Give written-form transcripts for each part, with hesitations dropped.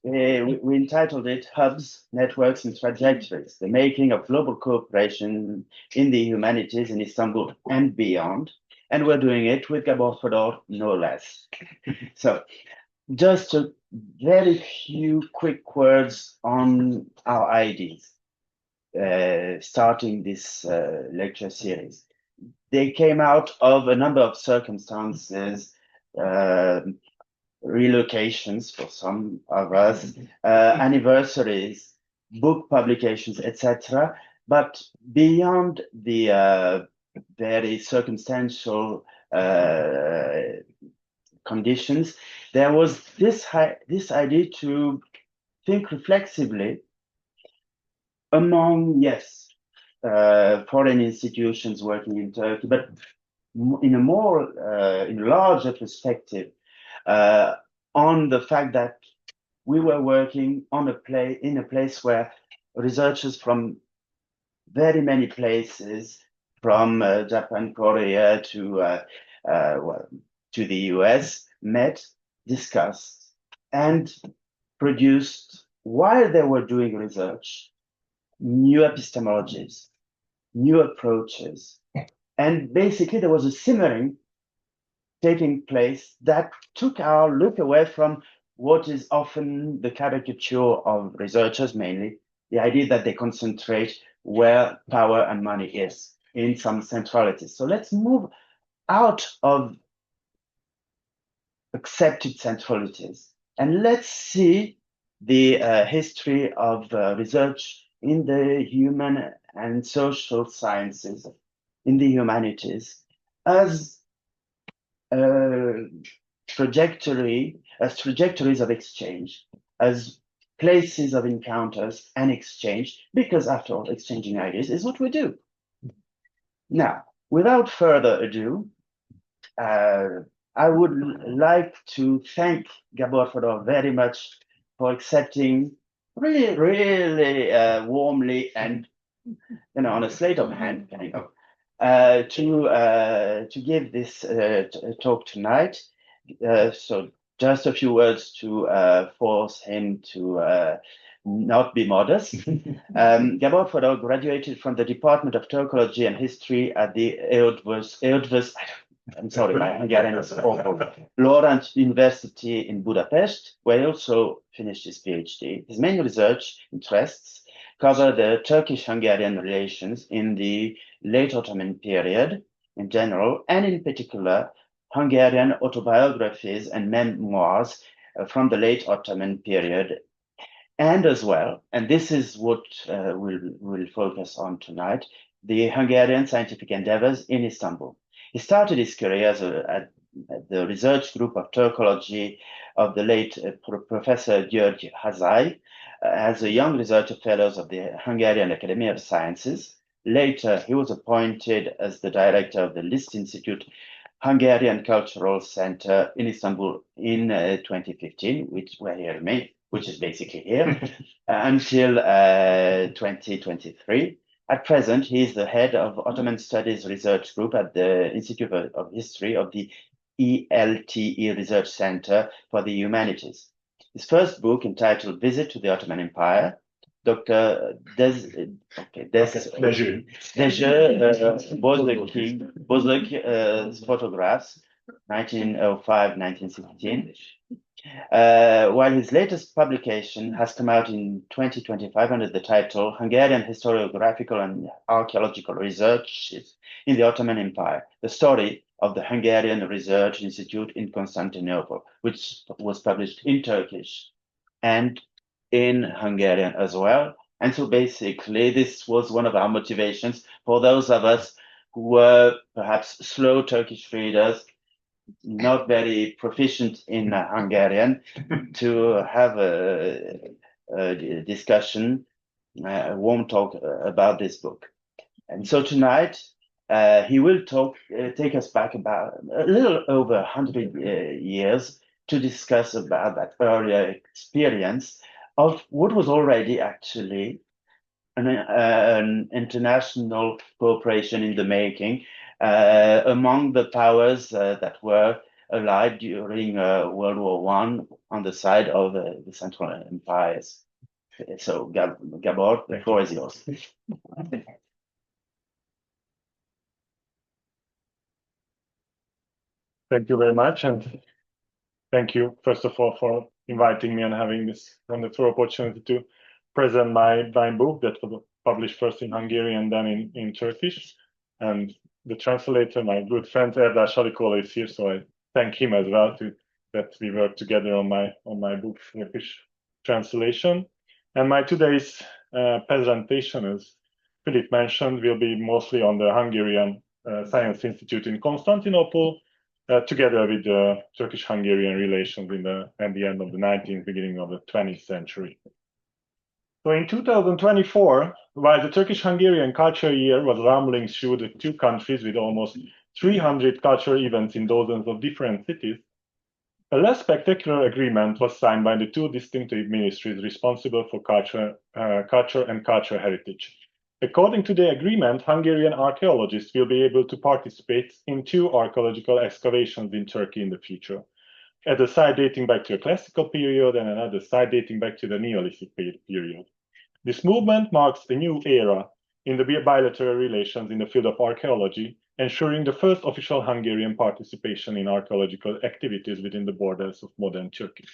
we entitled it Hubs, Networks and Trajectories, the Making of Global Cooperation in the Humanities in Istanbul and Beyond. And we're doing it with Gábor Fodor, no less. So just a very few quick words on our ideas, starting this lecture series. They came out of a number of circumstances, relocations for some of us, anniversaries, book publications, etc. But beyond the very circumstantial conditions, there was this idea to think reflexively among, yes, foreign institutions working in Turkey, but in a more in larger perspective, on the fact that we were working on in a place where researchers from very many places, from Japan, Korea to the US, met, discussed, and produced, while they were doing research, new epistemologies, new approaches. And basically there was a simmering taking place that took our look away from what is often the caricature of researchers, mainly the idea that they concentrate where power and money is, in some centralities. So let's move out of accepted centralities and let's see the history of research in the human and social sciences, in the humanities, as trajectories of exchange, as places of encounters and exchange, because after all, exchanging ideas is what we do. Now, without further ado, I would like to thank Gábor Fodor very much for accepting really warmly and on a sleight of hand kind of to give this talk tonight. So just a few words to force him to not be modest. Gábor Fodor graduated from the Department of Turkology and History at the Eötvös, I'm sorry, my Hungarian is awful, Lawrence University in Budapest, where he also finished his PhD. His main research interests cover the Turkish-Hungarian relations in the late Ottoman period in general, and in particular, Hungarian autobiographies and memoirs from the late Ottoman period. And as well, and this is what we'll focus on tonight, the Hungarian scientific endeavors in Istanbul. He started his career at the research group of Turkology of the late Professor György Hazai, as a young researcher fellows of the Hungarian Academy of Sciences. Later, he was appointed as the director of the Liszt Institute Hungarian Cultural Center in Istanbul in 2015, which is basically here, until 2023. At present, he is the head of Ottoman Studies Research Group at the Institute of History of the ELTE Research Center for the Humanities. His first book, entitled Visit to the Ottoman Empire, Dr. Bozlak's photographs, 1905-1916. While his latest publication has come out in 2025 under the title Hungarian Historiographical and Archaeological Researches in the Ottoman Empire, the story of the Hungarian Research Institute in Constantinople, which was published in Turkish and in Hungarian as well. And so basically, this was one of our motivations for those of us who were perhaps slow Turkish readers, not very proficient in Hungarian, to have a discussion, a warm talk about this book. And so tonight, he will take us back about a little over 100 years to discuss about that earlier experience of what was already actually an international cooperation in the making among the powers that were allied during World War One on the side of the Central Empires. So, Gábor, the floor is yours. Thank you very much, and thank you, first of all, for inviting me and having this wonderful opportunity to present my book that was published first in Hungarian, then in Turkish. And the translator, my good friend Erdal Sarikoğlu, is here, so I thank him as well that we work together on my book Turkish translation. And my today's presentation, as Philip mentioned, will be mostly on the Hungarian Science Institute in Constantinople, together with the Turkish-Hungarian relations at the end of the 19th, beginning of the 20th century. So in 2024, while the Turkish-Hungarian Culture Year was rumbling through the two countries with almost 300 cultural events in dozens of different cities, a less spectacular agreement was signed by the two distinctive ministries responsible for culture and cultural heritage. According to the agreement, Hungarian archaeologists will be able to participate in two archaeological excavations in Turkey in the future, at a site dating back to a classical period and another site dating back to the Neolithic period. This movement marks a new era in the bilateral relations in the field of archaeology, ensuring the first official Hungarian participation in archaeological activities within the borders of modern Turkey.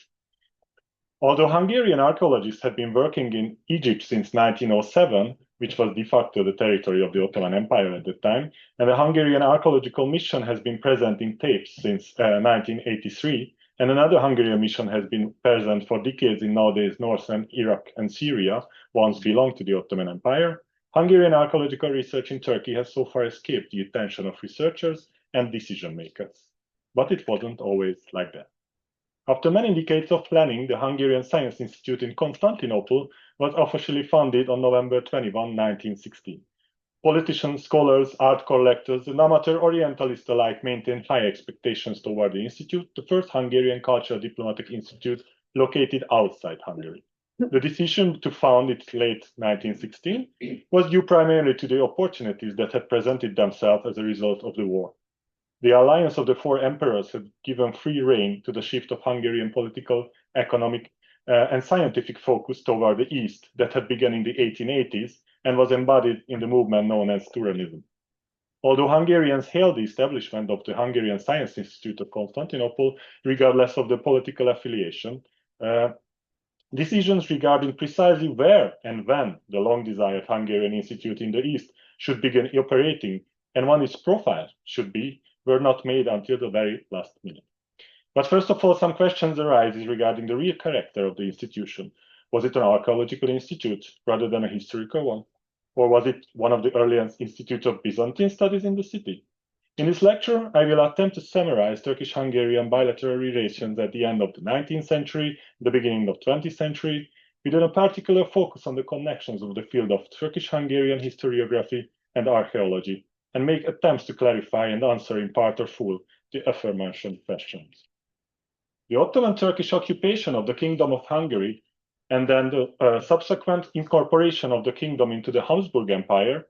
Although Hungarian archaeologists have been working in Egypt since 1907, which was de facto the territory of the Ottoman Empire at the time, and the Hungarian archaeological mission has been present in Thebes since 1983, and another Hungarian mission has been present for decades in nowadays northern Iraq and Syria, once belonged to the Ottoman Empire, Hungarian archaeological research in Turkey has so far escaped the attention of researchers and decision makers. But it wasn't always like that. After many decades of planning, the Hungarian Science Institute in Constantinople was officially founded on November 21, 1916. Politicians, scholars, art collectors, and amateur Orientalists alike maintained high expectations toward the institute, the first Hungarian cultural diplomatic institute located outside Hungary. The decision to found it late 1916 was due primarily to the opportunities that had presented themselves as a result of the war. The alliance of the four emperors had given free rein to the shift of Hungarian political, economic, and scientific focus toward the East that had begun in the 1880s and was embodied in the movement known as Turanism. Although Hungarians hailed the establishment of the Hungarian Science Institute of Constantinople, regardless of the political affiliation, decisions regarding precisely where and when the long-desired Hungarian Institute in the East should begin operating and what its profile should be were not made until the very last minute. But first of all, some questions arise regarding the real character of the institution. Was it an archaeological institute rather than a historical one? Or was it one of the earliest institutes of Byzantine studies in the city? In this lecture, I will attempt to summarize Turkish-Hungarian bilateral relations at the end of the 19th century, the beginning of the 20th century, with a particular focus on the connections of the field of Turkish-Hungarian historiography and archaeology, and make attempts to clarify and answer in part or full the aforementioned questions. The Ottoman Turkish occupation of the Kingdom of Hungary and then the subsequent incorporation of the kingdom into the Habsburg Empire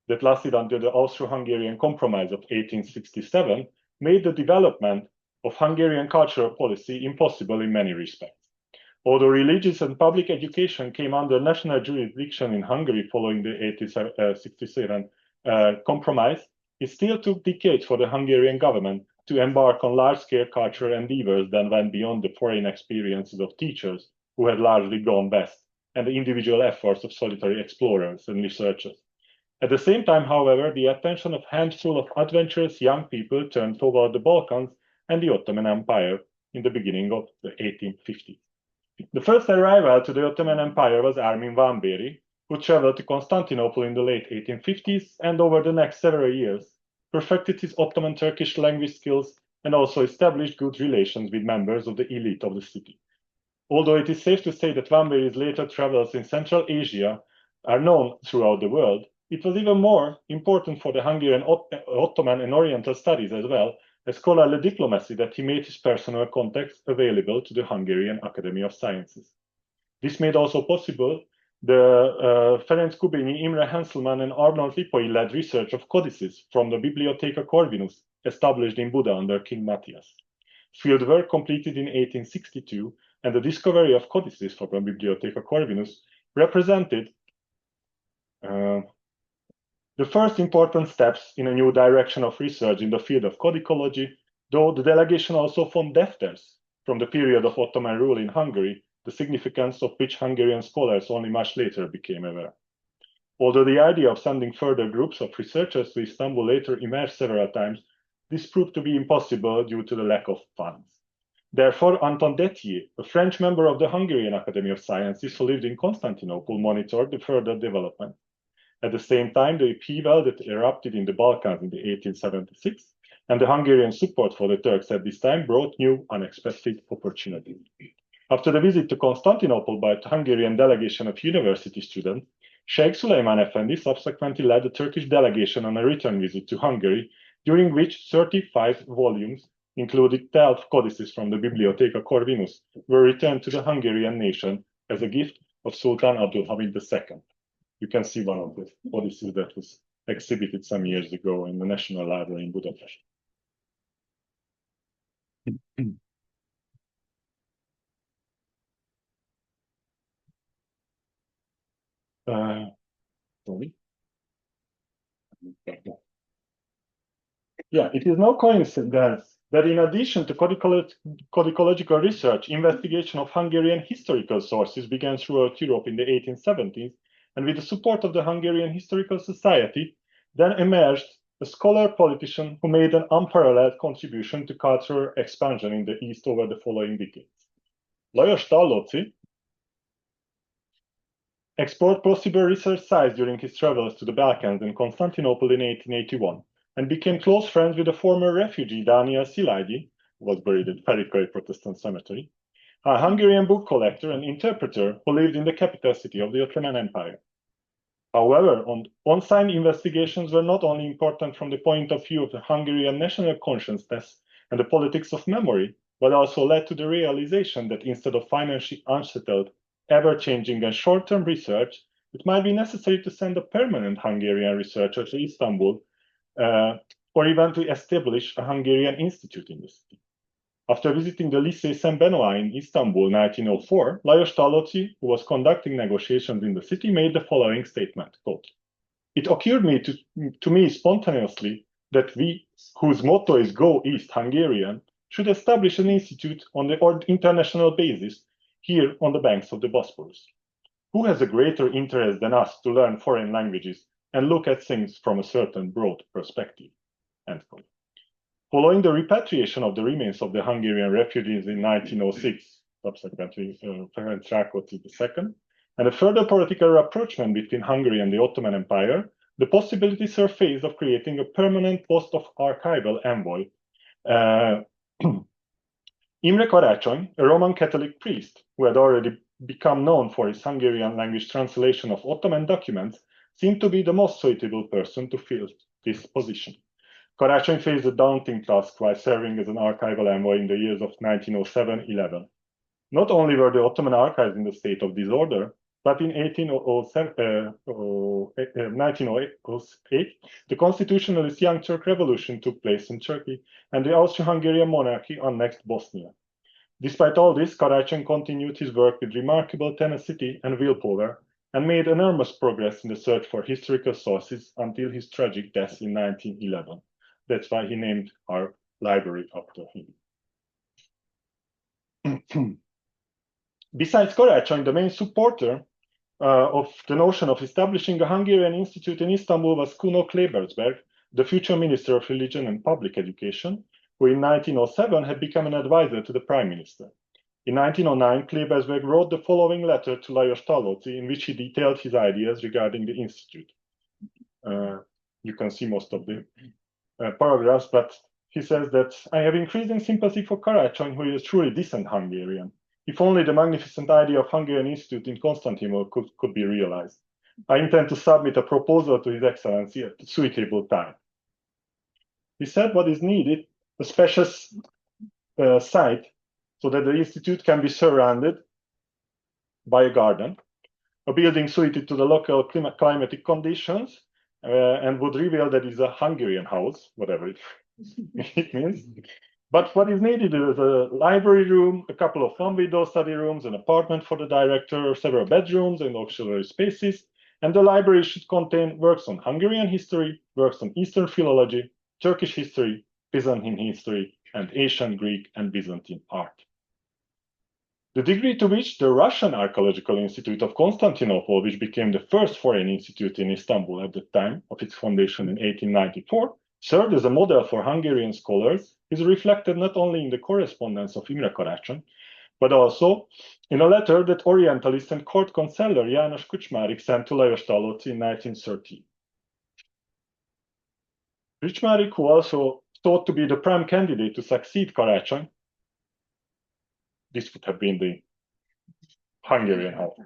that lasted until the Austro-Hungarian Compromise of 1867 made the development of Hungarian cultural policy impossible in many respects. Although religious and public education came under national jurisdiction in Hungary following the 1867 compromise, it still took decades for the Hungarian government to embark on large-scale cultural endeavors that went beyond the foreign experiences of teachers who had largely gone west and the individual efforts of solitary explorers and researchers. At the same time, however, the attention of a handful of adventurous young people turned toward the Balkans and the Ottoman Empire in the beginning of the 1850s. The first arrival to the Ottoman Empire was Armin Vámbéry, who traveled to Constantinople in the late 1850s and over the next several years perfected his Ottoman Turkish language skills and also established good relations with members of the elite of the city. Although it is safe to say that Vámbéry's later travels in Central Asia are known throughout the world, it was even more important for the Hungarian Ottoman and Oriental studies as well as scholarly diplomacy that he made his personal contacts available to the Hungarian Academy of Sciences. This made also possible the Ferenc Kubényi, Imre Henselmann, and Arnold Lipoi-led research of codices from the Bibliotheca Corvinus established in Buda under King Matthias. fieldwork completed in 1862 and the discovery of codices from Bibliotheca Corvinus represented the first important steps in a new direction of research in the field of codicology, though the delegation also found defters from the period of Ottoman rule in Hungary, the significance of which Hungarian scholars only much later became aware. Although the idea of sending further groups of researchers to Istanbul later emerged several times, this proved to be impossible due to the lack of funds. Therefore, Anton Détier, a French member of the Hungarian Academy of Sciences who lived in Constantinople, monitored the further development. At the same time, the upheaval that erupted in the Balkans in 1876 and the Hungarian support for the Turks at this time brought new, unexpected opportunities. After the visit to Constantinople by the Hungarian delegation of university students, Sheikh Süleyman Efendi subsequently led the Turkish delegation on a return visit to Hungary, during which 35 volumes, including 12 codices from the Bibliotheca Corvinus, were returned to the Hungarian nation as a gift of Sultan Abdülhamid II. You can see one of the codices that was exhibited some years ago in the National Library in Budapest. Sorry. Yeah, it is no coincidence that in addition to codicological research, investigation of Hungarian historical sources began throughout Europe in the 1870s, and with the support of the Hungarian Historical Society, then emerged a scholar politician who made an unparalleled contribution to cultural expansion in the East over the following decades. Lajos Tallóczy explored possible research sites during his travels to the Balkans and Constantinople in 1881, and became close friends with the former refugee Daniel Szilágyi, who was buried at Ferikai Protestant Cemetery, a Hungarian book collector and interpreter who lived in the capital city of the Ottoman Empire. However, on-site investigations were not only important from the point of view of the Hungarian national consciousness and the politics of memory, but also led to the realization that instead of financially unsettled, ever-changing and short-term research, it might be necessary to send a permanent Hungarian researcher to Istanbul, or even to establish a Hungarian institute in the city. After visiting the Lycée Saint-Benoît in Istanbul in 1904, Lajos Tallóczy, who was conducting negotiations in the city, made the following statement, quote, "It occurred to me spontaneously that we, whose motto is Go East Hungarian, should establish an institute on the international basis here on the banks of the Bosphorus. Who has a greater interest than us to learn foreign languages and look at things from a certain broad perspective?" End quote. Following the repatriation of the remains of the Hungarian refugees in 1906, subsequently Ferenc Rákóczi II, and a further political rapprochement between Hungary and the Ottoman Empire, the possibility surfaced of creating a permanent post of archival envoy. Imre Karácsony, a Roman Catholic priest who had already become known for his Hungarian language translation of Ottoman documents, seemed to be the most suitable person to fill this position. Karácsony faced a daunting task while serving as an archival envoy in the years of 1907-11. Not only were the Ottoman archives in a state of disorder, but in 1908, the constitutionalist Young Turk Revolution took place in Turkey, and the Austro-Hungarian monarchy annexed Bosnia. Despite all this, Karácsony continued his work with remarkable tenacity and willpower, and made enormous progress in the search for historical sources until his tragic death in 1911. That's why he named our library after him. Besides Karácsony, the main supporter of the notion of establishing a Hungarian institute in Istanbul was Kuno Klebersberg, the future Minister of Religion and Public Education, who in 1907 had become an advisor to the Prime Minister. In 1909, Klebersberg wrote the following letter to Lajos Tallóczy, in which he detailed his ideas regarding the institute. You can see most of the paragraphs, but he says that I have increasing sympathy for Karácsony, who is a truly decent Hungarian. If only the magnificent idea of Hungarian Institute in Constantinople could be realized. I intend to submit a proposal to His Excellency at a suitable time. He said what is needed, a special site so that the institute can be surrounded by a garden, a building suited to the local climatic conditions, and would reveal that it's a Hungarian house, whatever it means. But what is needed is a library room, a couple of one-window study rooms, an apartment for the director, several bedrooms and auxiliary spaces. And the library should contain works on Hungarian history, works on Eastern philology, Turkish history, Byzantine history, and ancient Greek and Byzantine art. The degree to which the Russian Archaeological Institute of Constantinople, which became the first foreign institute in Istanbul at the time of its foundation in 1894, served as a model for Hungarian scholars, is reflected not only in the correspondence of Imre Karácsony, but also in a letter that Orientalist and court consular János Kucsmárik sent to Lajos Talóci in 1913. Kucsmárik, who also thought to be the prime candidate to succeed Karácsony, this would have been the Hungarian house.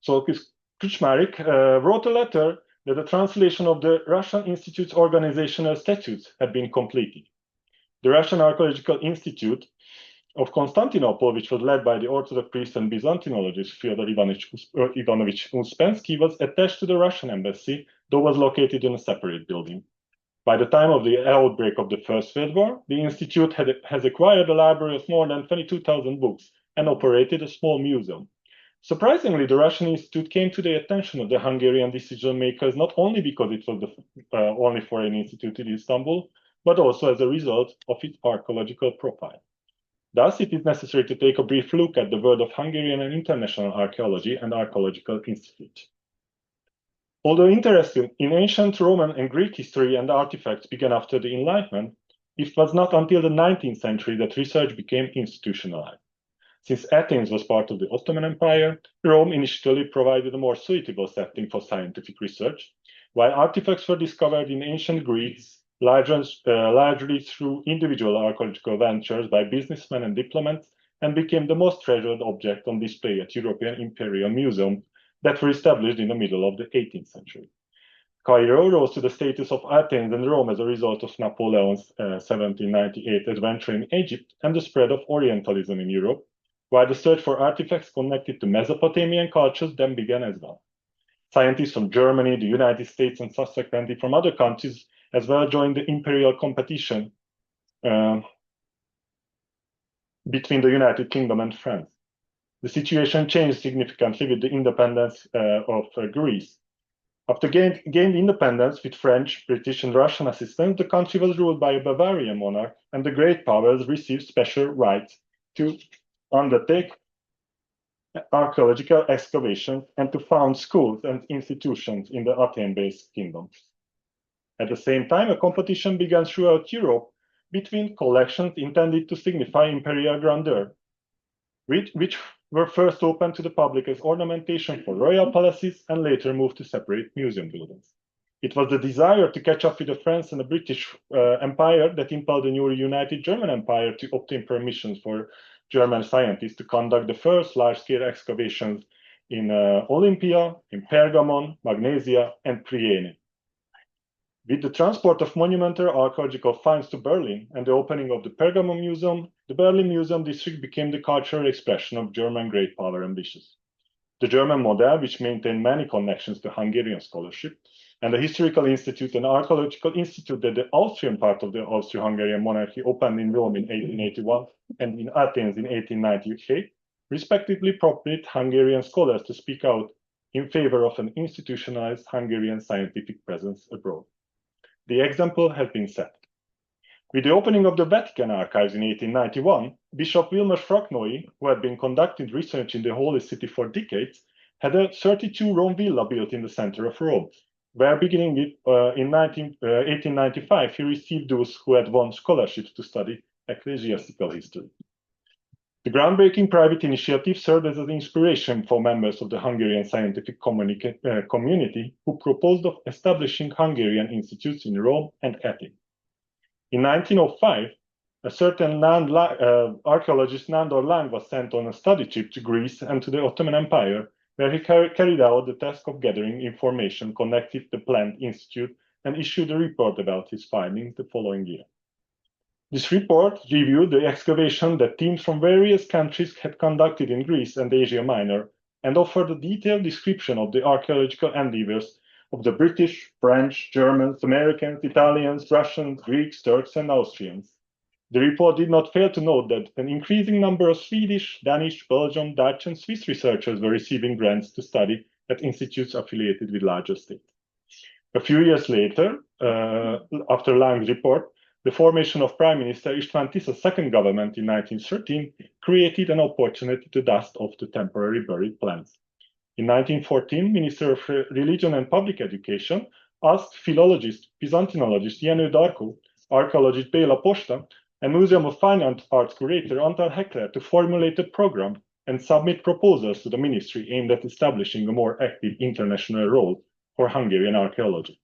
So Kucsmárik wrote a letter that the translation of the Russian Institute's organizational statutes had been completed. The Russian Archaeological Institute of Constantinople, which was led by the Orthodox priest and Byzantinologist Fyodor Ivanovich Uspensky, was attached to the Russian embassy, though was located in a separate building. By the time of the outbreak of the First World War, the Institute has acquired a library of more than 22,000 books and operated a small museum. Surprisingly, the Russian Institute came to the attention of the Hungarian decision makers not only because it was the only foreign institute in Istanbul, but also as a result of its archaeological profile. Thus, it is necessary to take a brief look at the world of Hungarian and international archaeology and archaeological institute. Although interest in ancient Roman and Greek history and artifacts began after the Enlightenment, it was not until the 19th century that research became institutionalized. Since Athens was part of the Ottoman Empire, Rome initially provided a more suitable setting for scientific research, while artifacts were discovered in ancient Greece, largely through individual archaeological ventures by businessmen and diplomats, and became the most treasured object on display at European Imperial Museum that were established in the middle of the 18th century. Cairo rose to the status of Athens and Rome as a result of Napoleon's 1798 adventure in Egypt and the spread of Orientalism in Europe, while the search for artifacts connected to Mesopotamian cultures then began as well. Scientists from Germany, the United States, and subsequently from other countries as well joined the imperial competition between the United Kingdom and France. The situation changed significantly with the independence of Greece. After gained independence with French, British, and Russian assistance, the country was ruled by a Bavarian monarch, and the great powers received special rights to undertake archaeological excavations and to found schools and institutions in the Athene-based kingdom. At the same time, a competition began throughout Europe between collections intended to signify imperial grandeur, which were first opened to the public as ornamentation for royal palaces and later moved to separate museum buildings. It was the desire to catch up with the French and the British Empire that impelled the newly united German Empire to obtain permissions for German scientists to conduct the first large-scale excavations in Olympia, in Pergamon, Magnesia, and Priene. With the transport of monumental archaeological finds to Berlin and the opening of the Pergamon Museum, the Berlin Museum District became the cultural expression of German great power ambitions. The German model, which maintained many connections to Hungarian scholarship, and the Historical Institute and Archaeological Institute that the Austrian part of the Austro-Hungarian monarchy opened in Rome in 1881 and in Athens in 1898, respectively prompted Hungarian scholars to speak out in favor of an institutionalized Hungarian scientific presence abroad. The example has been set. With the opening of the Vatican archives in 1891, Bishop Vilmos Fraknói, who had been conducting research in the Holy City for decades, had a 32-room villa built in the center of Rome, where beginning in 1895, he received those who had won scholarships to study ecclesiastical history. The groundbreaking private initiative served as an inspiration for members of the Hungarian scientific community who proposed of establishing Hungarian institutes in Rome and Athens. In 1905, a certain archaeologist Nándor Lang was sent on a study trip to Greece and to the Ottoman Empire, where he carried out the task of gathering information connected to the planned institute and issued a report about his findings the following year. This report reviewed the excavation that teams from various countries had conducted in Greece and Asia Minor and offered a detailed description of the archaeological endeavors of the British, French, Germans, Americans, Italians, Russians, Greeks, Turks, and Austrians. The report did not fail to note that an increasing number of Swedish, Danish, Belgian, Dutch, and Swiss researchers were receiving grants to study at institutes affiliated with larger states. A few years later, after Lang's report, the formation of Prime Minister István Tisza's second government in 1913 created an opportunity to dust off the temporary buried plans. In 1914, Minister of Religion and Public Education asked philologist, Byzantinologist Jenő Darko, archaeologist Béla Posta, and Museum of Fine Arts curator Antal Heckler to formulate a program and submit proposals to the ministry aimed at establishing a more active international role for Hungarian archaeology.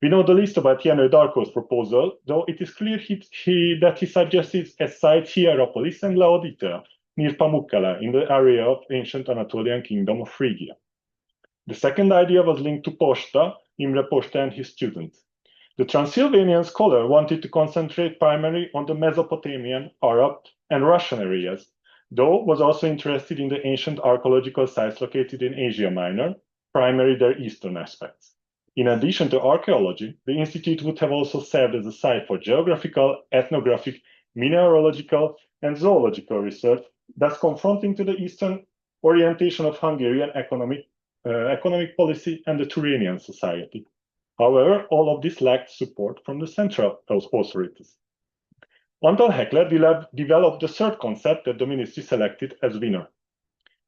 We know the least about Jenő Darko's proposal, though it is clear that he suggested a site Hierapolis and Laodicea, near Pamukkale, in the area of ancient Anatolian kingdom of Phrygia. The second idea was linked to Posta, Imre Posta, and his students. The Transylvanian scholar wanted to concentrate primarily on the Mesopotamian, Arab, and Russian areas, though was also interested in the ancient archaeological sites located in Asia Minor, primarily their eastern aspects. In addition to archaeology, the institute would have also served as a site for geographical, ethnographic, mineralogical, and zoological research, thus confronting to the eastern orientation of Hungarian economic policy and the Turanian society. However, all of this lacked support from the central authorities. Antal Heckler developed the third concept that the ministry selected as winner.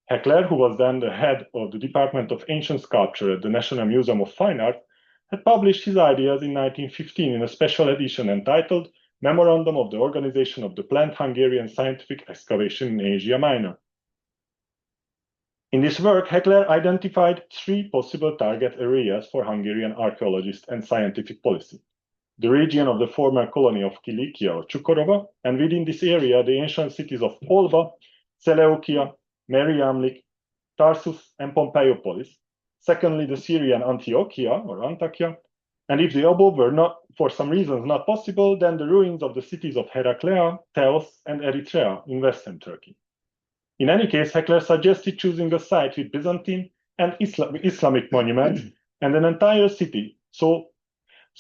Heckler, who was then the head of the Department of Ancient Sculpture at the National Museum of Fine Art, had published his ideas in 1915 in a special edition entitled Memorandum of the Organization of the Planned Hungarian Scientific Excavation in Asia Minor. In this work, Heckler identified three possible target areas for Hungarian archaeologists and scientific policy: the region of the former colony of Kilikia or Chukorova, and within this area, the ancient cities of Olva, Seleucia, Mariamlik, Tarsus, and Pompeiopolis. Secondly, the Syrian Antiochia or Antakya. And if the above were not, for some reasons, not possible, then the ruins of the cities of Herakleia, Teos, and Eritrea in western Turkey. In any case, Heckler suggested choosing a site with Byzantine and Islamic monuments and an entire city, so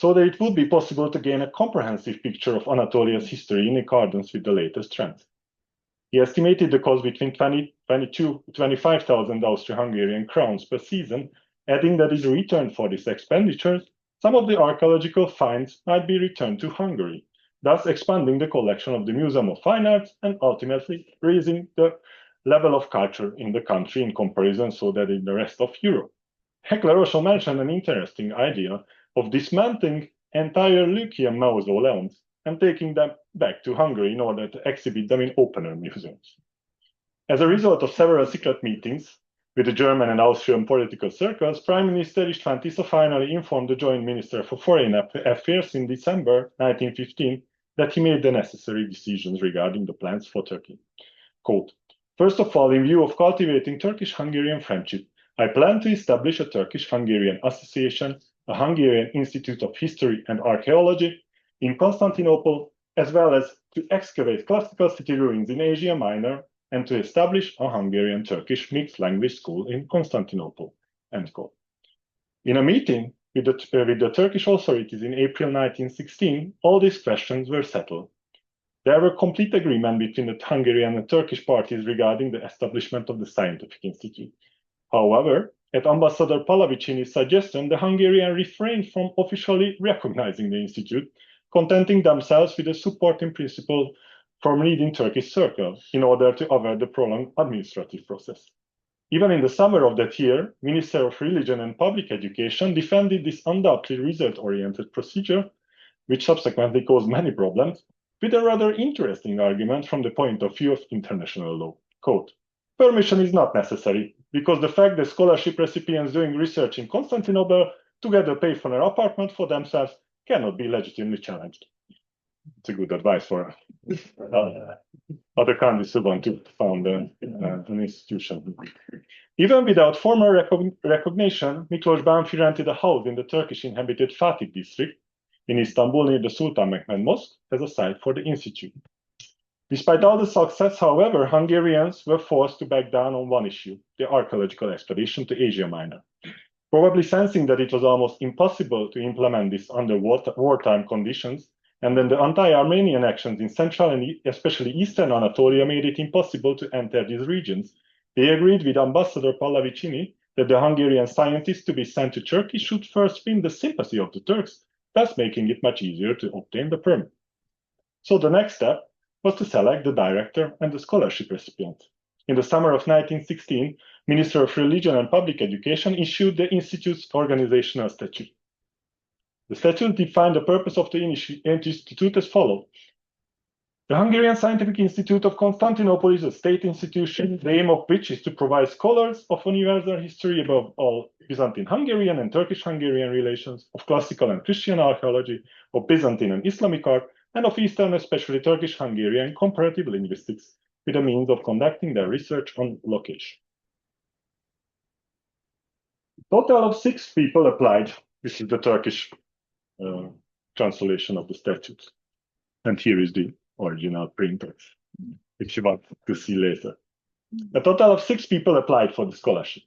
that it would be possible to gain a comprehensive picture of Anatolia's history in accordance with the latest trends. He estimated the cost between 22,000 to 25,000 Austro-Hungarian crowns per season, adding that in return for this expenditure, some of the archaeological finds might be returned to Hungary, thus expanding the collection of the Museum of Fine Arts and ultimately raising the level of culture in the country in comparison so that in the rest of Europe. Heckler also mentioned an interesting idea of dismantling entire Lycian mausoleums and taking them back to Hungary in order to exhibit them in open-air museums. As a result of several secret meetings with the German and Austrian political circles, Prime Minister István Tisza finally informed the Joint Minister for Foreign Affairs in December 1915 that he made the necessary decisions regarding the plans for Turkey. Quote, "First of all, in view of cultivating Turkish-Hungarian friendship, I plan to establish a Turkish-Hungarian Association, a Hungarian Institute of History and Archaeology in Constantinople, as well as to excavate classical city ruins in Asia Minor and to establish a Hungarian-Turkish mixed language school in Constantinople." End quote. In a meeting with the Turkish authorities in April 1916, all these questions were settled. There were complete agreement between the Hungarian and Turkish parties regarding the establishment of the Scientific Institute. However, at Ambassador Palavicini's suggestion, the Hungarians refrained from officially recognizing the institute, contenting themselves with a supporting principle from leading Turkish circles in order to avoid the prolonged administrative process. Even in the summer of that year, Minister of Religion and Public Education defended this undoubtedly result-oriented procedure, which subsequently caused many problems, with a rather interesting argument from the point of view of international law. Quote, "Permission is not necessary, because the fact that scholarship recipients doing research in Constantinople together pay for an apartment for themselves cannot be legitimately challenged." It's a good advice for other countries who want to found an institution. Even without formal recognition, Miklós Bánffy rented a house in the Turkish-inhabited Fatih district in Istanbul near the Sultan Mehmed Mosque as a site for the institute. Despite all the success, however, Hungarians were forced to back down on one issue, the archaeological expedition to Asia Minor. Probably sensing that it was almost impossible to implement this under wartime conditions, and then the anti-Armenian actions in central and especially eastern Anatolia made it impossible to enter these regions, they agreed with Ambassador Pallavicini that the Hungarian scientists to be sent to Turkey should first win the sympathy of the Turks, thus making it much easier to obtain the permit. So the next step was to select the director and the scholarship recipient. In the summer of 1916, Minister of Religion and Public Education issued the Institute's organizational statute. The statute defined the purpose of the institute as follows. The Hungarian Scientific Institute of Constantinople is a state institution, the aim of which is to provide scholars of universal history, above all Byzantine Hungarian and Turkish Hungarian relations, of classical and Christian archaeology, of Byzantine and Islamic art, and of Eastern, especially Turkish Hungarian comparative linguistics, with a means of conducting their research on location. A total of 6 people applied. This is the Turkish translation of the statute. And here is the original printer, if you want to see later. A total of 6 people applied for the scholarship.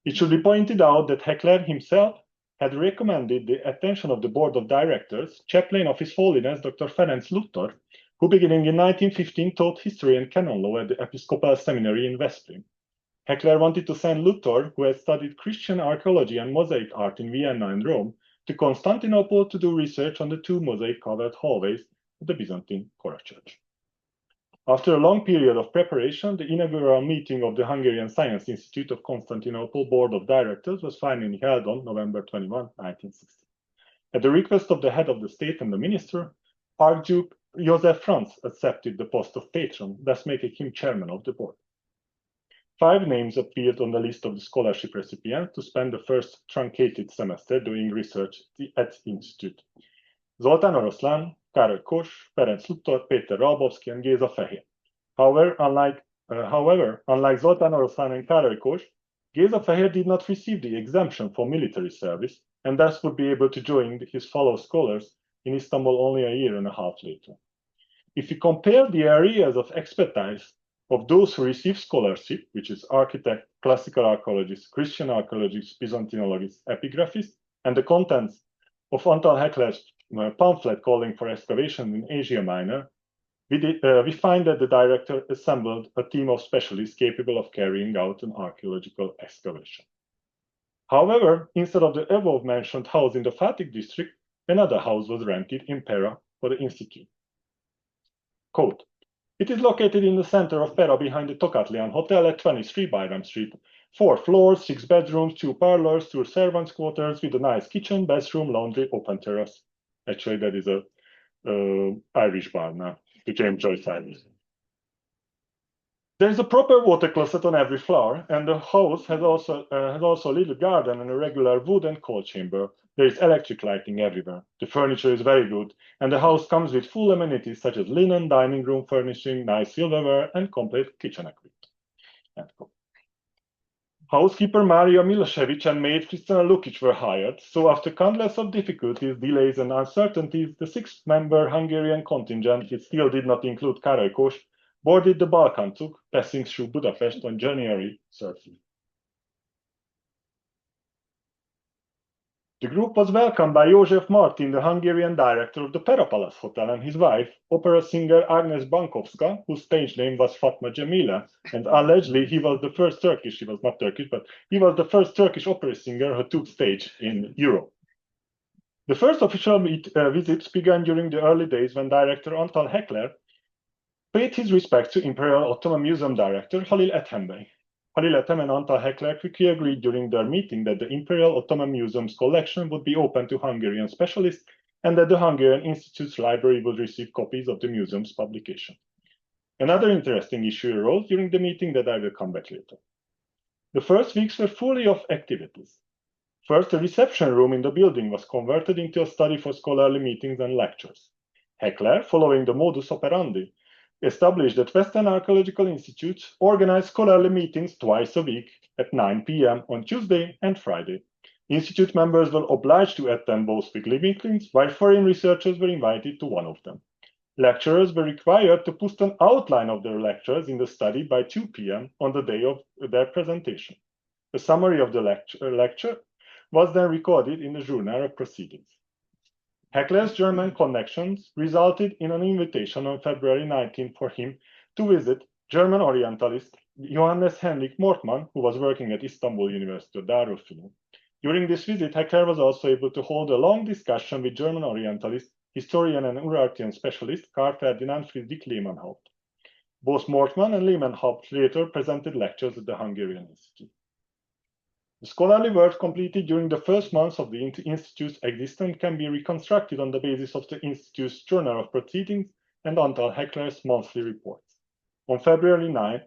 It should be pointed out that Heckler himself had recommended the attention of the board of directors, chaplain of His Holiness Dr. Ferenc Luthor, who beginning in 1915 taught history and canon law at the Episcopal Seminary in Veszprém. Heckler wanted to send Luthor, who had studied Christian archaeology and mosaic art in Vienna and Rome, to Constantinople to do research on the 2 mosaic-covered hallways of the Byzantine Chora Church. After a long period of preparation, the inaugural meeting of the Hungarian Science Institute of Constantinople Board of Directors was finally held on November 21, 1960. At the request of the head of the state and the minister, Archduke Joseph Franz accepted the post of patron, thus making him chairman of the board. 5 names appeared on the list of the scholarship recipients to spend the first truncated semester doing research at the institute. Zoltán Oroszlán, Károly Kos, Ferenc Luthor, Péter Ralbowski, and Géza Fehér. However, unlike Zoltán Oroszlán and Károly Kos, Géza Fehér did not receive the exemption for military service and thus would be able to join his fellow scholars in Istanbul only a year and a half later. If we compare the areas of expertise of those who received scholarship, which is architect, classical archaeologists, Christian archaeologists, Byzantinologists, epigraphists, and the contents of Antal Heckler's pamphlet calling for excavation in Asia Minor, we find that the director assembled a team of specialists capable of carrying out an archaeological excavation. However, instead of the above-mentioned house in the Fatih district, another house was rented in Pera for the institute. Quote, it is located in the center of Pera behind the Tokatlian Hotel at 23 Bayram Street. 4 floors, 6 bedrooms, 2 parlors, 2 servants' quarters with a nice kitchen, bathroom, laundry, open terrace. Actually, that is a Irish bar now, the James Joyce Irish. There is a proper water closet on every floor, and the house has also a little garden and a regular wood and coal chamber. There is electric lighting everywhere. The furniture is very good, and the house comes with full amenities such as linen, dining room furnishing, nice silverware, and complete kitchen equipment. Housekeeper Maria Milosevic and maid Kristina Lukic were hired, so after countless of difficulties, delays, and uncertainties, the 6-member Hungarian contingent, which still did not include Károly Kos, boarded the Balkan Tuk, passing through Budapest on January 30. The group was welcomed by József Martin, the Hungarian director of the Pera Palace Hotel, and his wife, opera singer Agnes Bankovska, whose stage name was Fatma Jamila, and allegedly he was the first Turkish, he was not Turkish, but he was the first Turkish opera singer who took stage in Europe. The first official visits began during the early days when director Antal Heckler paid his respects to Imperial Ottoman Museum director Halil Ethem Bey. Halil Ethem and Antal Heckler quickly agreed during their meeting that the Imperial Ottoman Museum's collection would be open to Hungarian specialists and that the Hungarian Institute's library would receive copies of the museum's publication. Another interesting issue arose during the meeting that I will come back later. The first weeks were full of activities. First, the reception room in the building was converted into a study for scholarly meetings and lectures. Heckler, following the modus operandi, established that Western Archaeological Institutes organized scholarly meetings twice a week at 9 p.m. on Tuesday and Friday. Institute members were obliged to attend both weekly meetings, while foreign researchers were invited to one of them. Lecturers were required to post an outline of their lectures in the study by 2 p.m. on the day of their presentation. A summary of the lecture was then recorded in the journal of proceedings. Heckler's German connections resulted in an invitation on February 19 for him to visit German Orientalist Johannes Henrik Mortmann, who was working at Istanbul University of Darülfünun. During this visit, Heckler was also able to hold a long discussion with German Orientalist, historian and Urartian specialist Karl Ferdinand Friedrich Lehmann-Haupt. Both Mortmann and Lehmann-Haupt later presented lectures at the Hungarian Institute. The scholarly work completed during the first months of the Institute's existence can be reconstructed on the basis of the Institute's Journal of Proceedings and Antal Heckler's monthly reports. On February 9,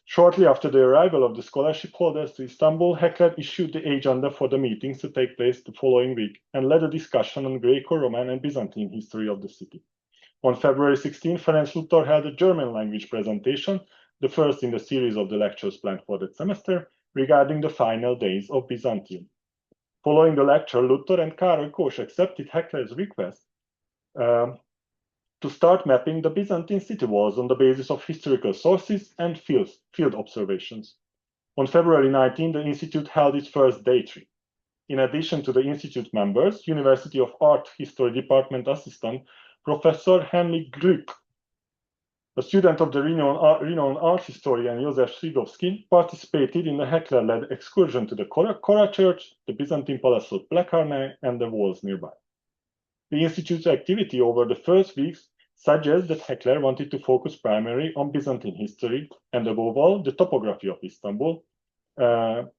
shortly after the arrival of the scholarship holders to Istanbul, Heckler issued the agenda for the meetings to take place the following week and led a discussion on Greco-Roman and Byzantine history of the city. On February 16, Ferenc Luthor held a German language presentation, the first in the series of the lectures planned for that semester, regarding the final days of Byzantium. Following the lecture, Luthor and Károly Kós accepted Heckler's request to start mapping the Byzantine city walls on the basis of historical sources and field observations. On February 19, the Institute held its first day trip. In addition to the Institute members, University of Art History Department assistant Professor Henrik Glück, a student of the renowned art historian József Szigowski, participated in the Heckler-led excursion to the Kora Church, the Byzantine Palace of Plekarny, and the walls nearby. The Institute's activity over the first weeks suggests that Heckler wanted to focus primarily on Byzantine history and, above all, the topography of Istanbul, and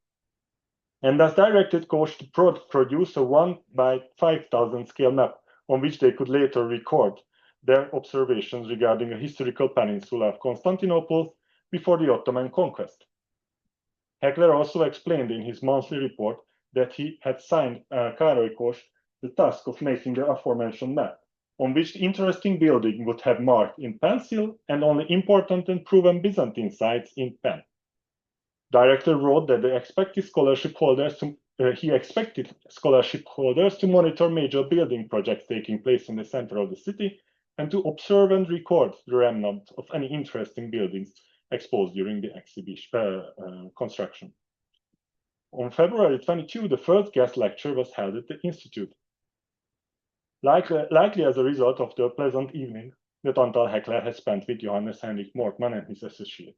thus directed Kós to produce a 1 by 5,000 scale map on which they could later record their observations regarding a historical peninsula of Constantinople before the Ottoman conquest. Heckler also explained in his monthly report that he had signed Károly Kós the task of making the aforementioned map, on which the interesting building would have marked in pencil and only important and proven Byzantine sites in pen. Director wrote that he expected scholarship holders to monitor major building projects taking place in the center of the city and to observe and record the remnant of any interesting buildings exposed during the exhibition construction. On February 22, the first guest lecture was held at the Institute, likely as a result of the pleasant evening that Antal Heckler had spent with Johannes Henrik Mortmann and his associate.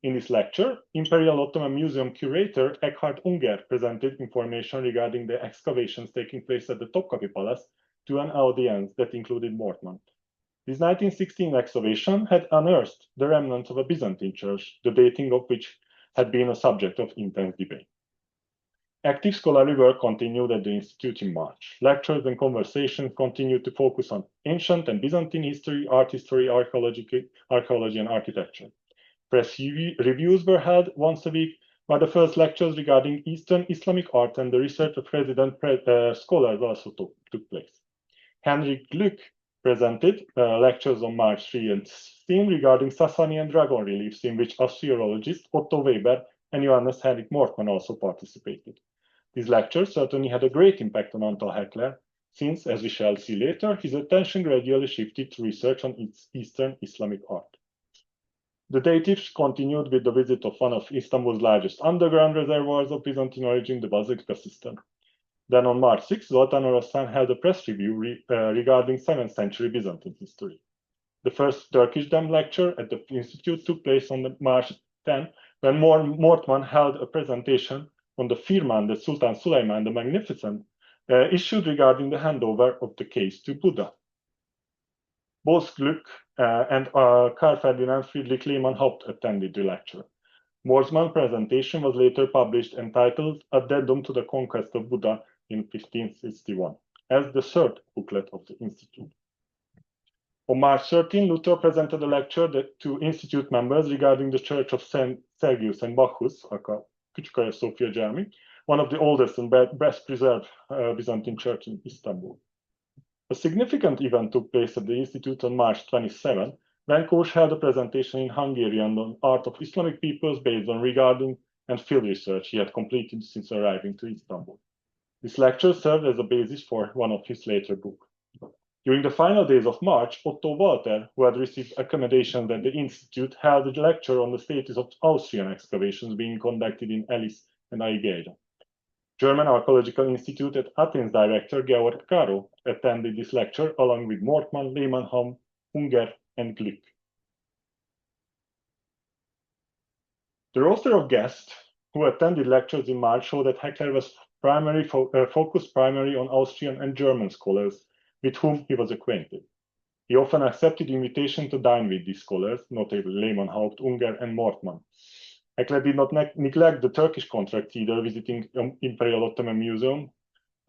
In this lecture, Imperial Ottoman Museum curator Eckhard Unger presented information regarding the excavations taking place at the Topkapi Palace to an audience that included Mortmann. This 1916 excavation had unearthed the remnants of a Byzantine church, the dating of which had been a subject of intense debate. Active scholarly work continued at the Institute in March. Lectures and conversations continued to focus on ancient and Byzantine history, art history, archaeology, and architecture. Press reviews were held once a week, while the first lectures regarding Eastern Islamic art and the research of resident scholars also took place. Henrik Glück presented lectures on March 3 and 16 regarding Sasanian dragon reliefs, in which Assyriologist Otto Weber and Johannes Henrik Mortmann also participated. These lectures certainly had a great impact on Antal Heckler, since, as we shall see later, his attention gradually shifted to research on Eastern Islamic art. The datives continued with the visit of one of Istanbul's largest underground reservoirs of Byzantine origin, the Basilica Cistern. Then on March 6, Zoltán Oroszlán held a press review regarding 7th century Byzantine history. The first Turkish Dam lecture at the Institute took place on March 10, when Mortmann held a presentation on the firman that Sultan Süleyman the Magnificent issued regarding the handover of the case to Buddha. Both Glück and Karl Ferdinand Friedrich Lehmann-Haupt attended the lecture. Mortmann's presentation was later published entitled Addendum to the Conquest of Buddha in 1561, as the third booklet of the Institute. On March 13, Luthor presented a lecture to Institute members regarding the Church of St. Sergius and Bacchus, Küçük Sofia Gyermek, one of the oldest and best preserved Byzantine church in Istanbul. A significant event took place at the Institute on March 27, when Kós held a presentation in Hungarian on art of Islamic peoples based on regarding and field research he had completed since arriving to Istanbul. This lecture served as a basis for one of his later books. During the final days of March, Otto Walter, who had received accommodation at the Institute, held a lecture on the status of Austrian excavations being conducted in Elis and Aigeira. German Archaeological Institute at Athens director Georg Karo attended this lecture along with Mortman, Lehmann, Unger, and Glück. The roster of guests who attended lectures in March showed that Heckler was focused primarily on Austrian and German scholars with whom he was acquainted. He often accepted invitations to dine with these scholars, notably Lehmann, Unger, and Mortman. Heckler did not neglect the Turkish contracts either, visiting Imperial Ottoman Museum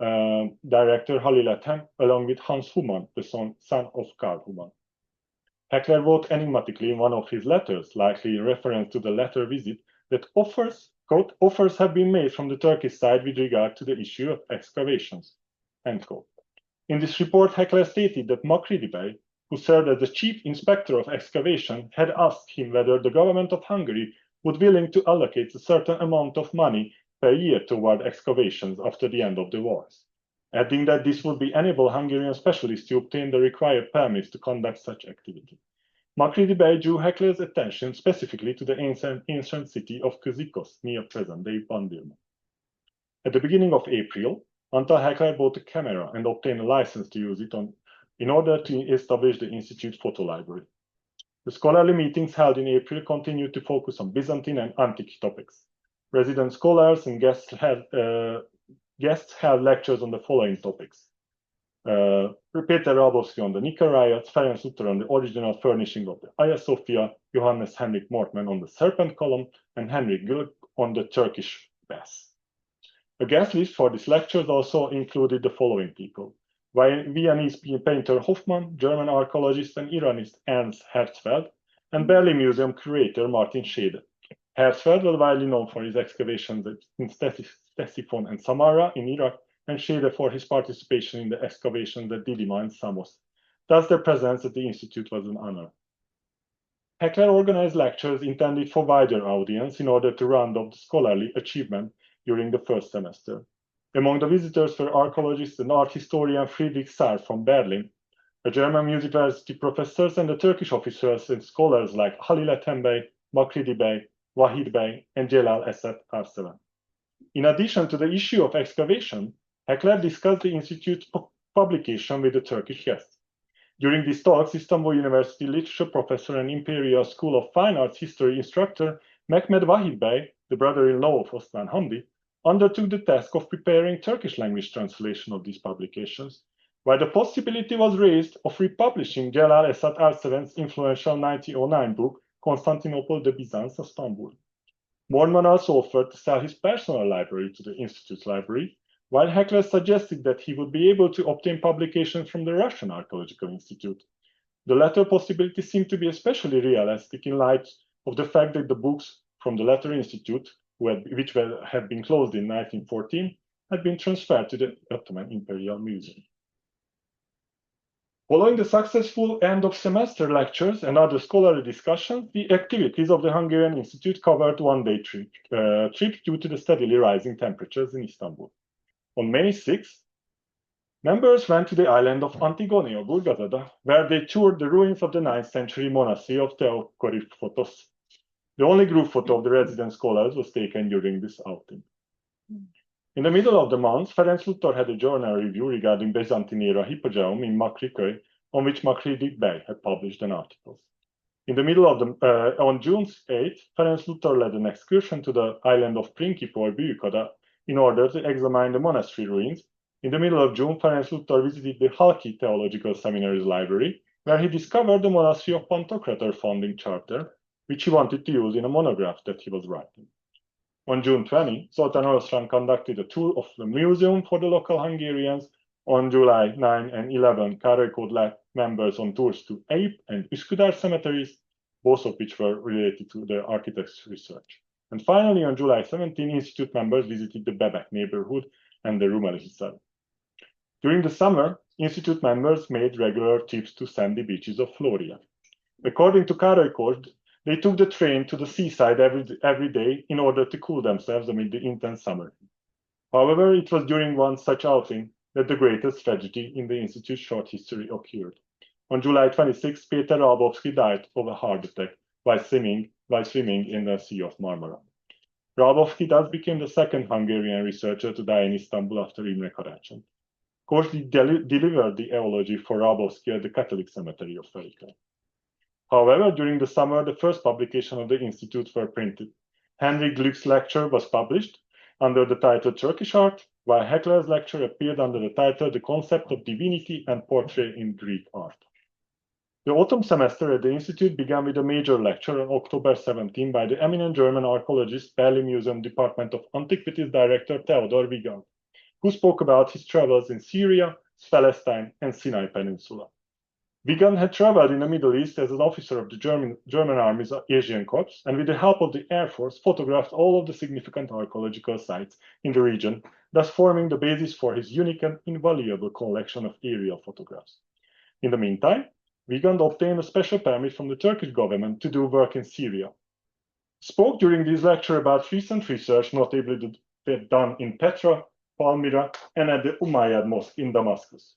director Halil Ethem, along with Hans Humann, the son of Karl Humann. Heckler wrote enigmatically in one of his letters, likely in reference to the latter visit, that offers have been made from the Turkish side with regard to the issue of excavations, end quote. In this report, Heckler stated that Macready Bey, who served as the chief inspector of excavation, had asked him whether the government of Hungary would be willing to allocate a certain amount of money per year toward excavations after the end of the wars, adding that this would enable Hungarian specialists to obtain the required permits to conduct such activity. Macready Bey drew Heckler's attention specifically to the ancient city of Kyzikos, near present-day Bandırma. At the beginning of April, Antal Heckler bought a camera and obtained a license to use it in order to establish the Institute photo library. The scholarly meetings held in April continued to focus on Byzantine and antique topics. Resident scholars and guests held lectures on the following topics. Peter Rabowski on the Nika riots, Ferenc Luther on the original furnishing of the Hagia Sophia, Johannes Henrik Mortman on the Serpent Column, and Henrik Gülk on the Turkish baths. A guest list for these lectures also included the following people: Viennese painter Hoffmann, German archaeologist and Iranist Ernst Herzfeld, and Berlin Museum curator Martin Schede. Herzfeld was widely known for his excavations in Ctesiphon and Samarra in Iraq, and Schede for his participation in the excavations at Didyma and Samos. Thus, their presence at the Institute was an honor. Heckler organized lectures intended for wider audience in order to round off the scholarly achievement during the first semester. Among the visitors were archaeologists and art historian Friedrich Sarr from Berlin, a German university professors, and the Turkish officers and scholars like Halil Ethem Bey, Macready Bey, Wahid Bey, and Celal Esat Arseven. In addition to the issue of excavation, Heckler discussed the Institute's publication with the Turkish guests. During these talks, Istanbul University literature professor and Imperial School of Fine Arts history instructor Mehmet Wahid Bey, the brother-in-law of Osman Hamdi, undertook the task of preparing Turkish language translation of these publications, while the possibility was raised of republishing Celal Esat Arseven's influential 1909 book, Constantinople, the Byzance of Istanbul. Mortman also offered to sell his personal library to the Institute's library, while Heckler suggested that he would be able to obtain publications from the Russian Archaeological Institute. The latter possibility seemed to be especially realistic in light of the fact that the books from the latter institute, which had been closed in 1914, had been transferred to the Ottoman Imperial Museum. Following the successful end-of-semester lectures and other scholarly discussions, the activities of the Hungarian Institute covered one-day trip due to the steadily rising temperatures in Istanbul. On May 6, members went to the island of Antigone or Burgazada, where they toured the ruins of the 9th century monastery of Theokoryphotos. The only group photo of the resident scholars was taken during this outing. In the middle of the month, Ferenc Luther had a journal review regarding Byzantine-era Hippogeum in Makriköy, on which Macready Bey had published an article. In the middle of on June 8, Ferenc Luther led an excursion to the island of Prinkipo or Büyükada in order to examine the monastery ruins. In the middle of June, Ferenc Luther visited the Halki Theological Seminary's library, where he discovered the monastery of Pantocrator founding charter, which he wanted to use in a monograph that he was writing. On June 20, Zoltán Oroszlán conducted a tour of the museum for the local Hungarians. On July 9 and 11, Károly Kód led members on tours to Épp and Üsküdar cemeteries, both of which were related to the architect's research. And finally, on July 17, Institute members visited the Bebek neighborhood and the Rumelihiszad. During the summer, Institute members made regular trips to sandy beaches of Floria. According to Károly Kód, they took the train to the seaside every day in order to cool themselves amid the intense summer. However, it was during one such outing that the greatest tragedy in the Institute's short history occurred. On July 26, Peter Rabowski died of a heart attack while swimming in the Sea of Marmara. Grabowski thus became the second Hungarian researcher to die in Istanbul after Imre Karácsony. Kós delivered the eulogy for Grabowski at the Catholic Cemetery of Ferikönyv. However, during the summer, the first publication of the Institute were printed. Henry Gluck's lecture was published under the title Turkish Art, while Heckler's lecture appeared under the title The Concept of Divinity and Portrait in Greek Art. The autumn semester at the Institute began with a major lecture on October 17 by the eminent German archaeologist, Berlin Museum Department of Antiquities Director Theodor Wiegand, who spoke about his travels in Syria, Palestine, and Sinai Peninsula. Wiegand had traveled in the Middle East as an officer of the German Army's Asian Corps, and with the help of the Air Force, photographed all of the significant archaeological sites in the region, thus forming the basis for his unique and invaluable collection of aerial photographs. In the meantime, Wiegand obtained a special permit from the Turkish government to do work in Syria. Spoke during this lecture about recent research, notably done in Petra, Palmyra, and at the Umayyad Mosque in Damascus.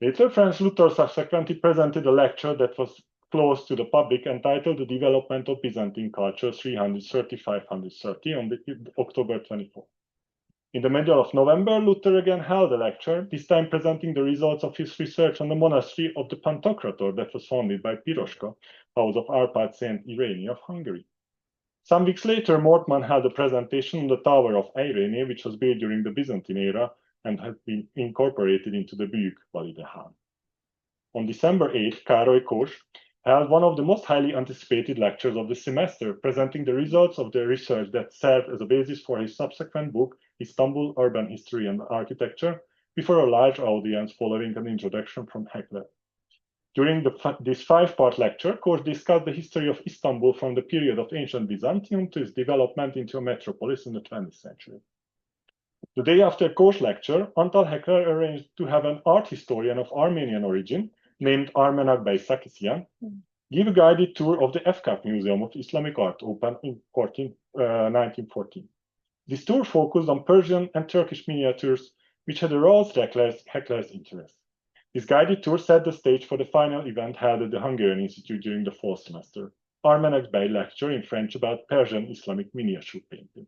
Later, Franz Luther subsequently presented a lecture that was closed to the public entitled The Development of Byzantine Culture 330-530 on October 24. In the middle of November, Luther again held a lecture, this time presenting the results of his research on the monastery of the Pantokrator that was founded by Piroska, house of Arpad Saint Irene of Hungary. Some weeks later, Mortman held a presentation on the Tower of Irene, which was built during the Byzantine era and had been incorporated into the Büyük Han. On December 8, Károly Kós held one of the most highly anticipated lectures of the semester, presenting the results of the research that served as a basis for his subsequent book, Istanbul Urban History and Architecture, before a large audience following an introduction from Heckler. During this five-part lecture, Kós discussed the history of Istanbul from the period of ancient Byzantium to its development into a metropolis in the 20th century. The day after Kós' lecture, Antal Heckler arranged to have an art historian of Armenian origin, named Armenak Bey Sarkisyan, give a guided tour of the EFKAP Museum of Islamic Art, opened in 1914. This tour focused on Persian and Turkish miniatures, which had aroused Heckler's interest. This guided tour set the stage for the final event held at the Hungarian Institute during the fall semester, Armenak Bey lecture in French about Persian Islamic miniature painting.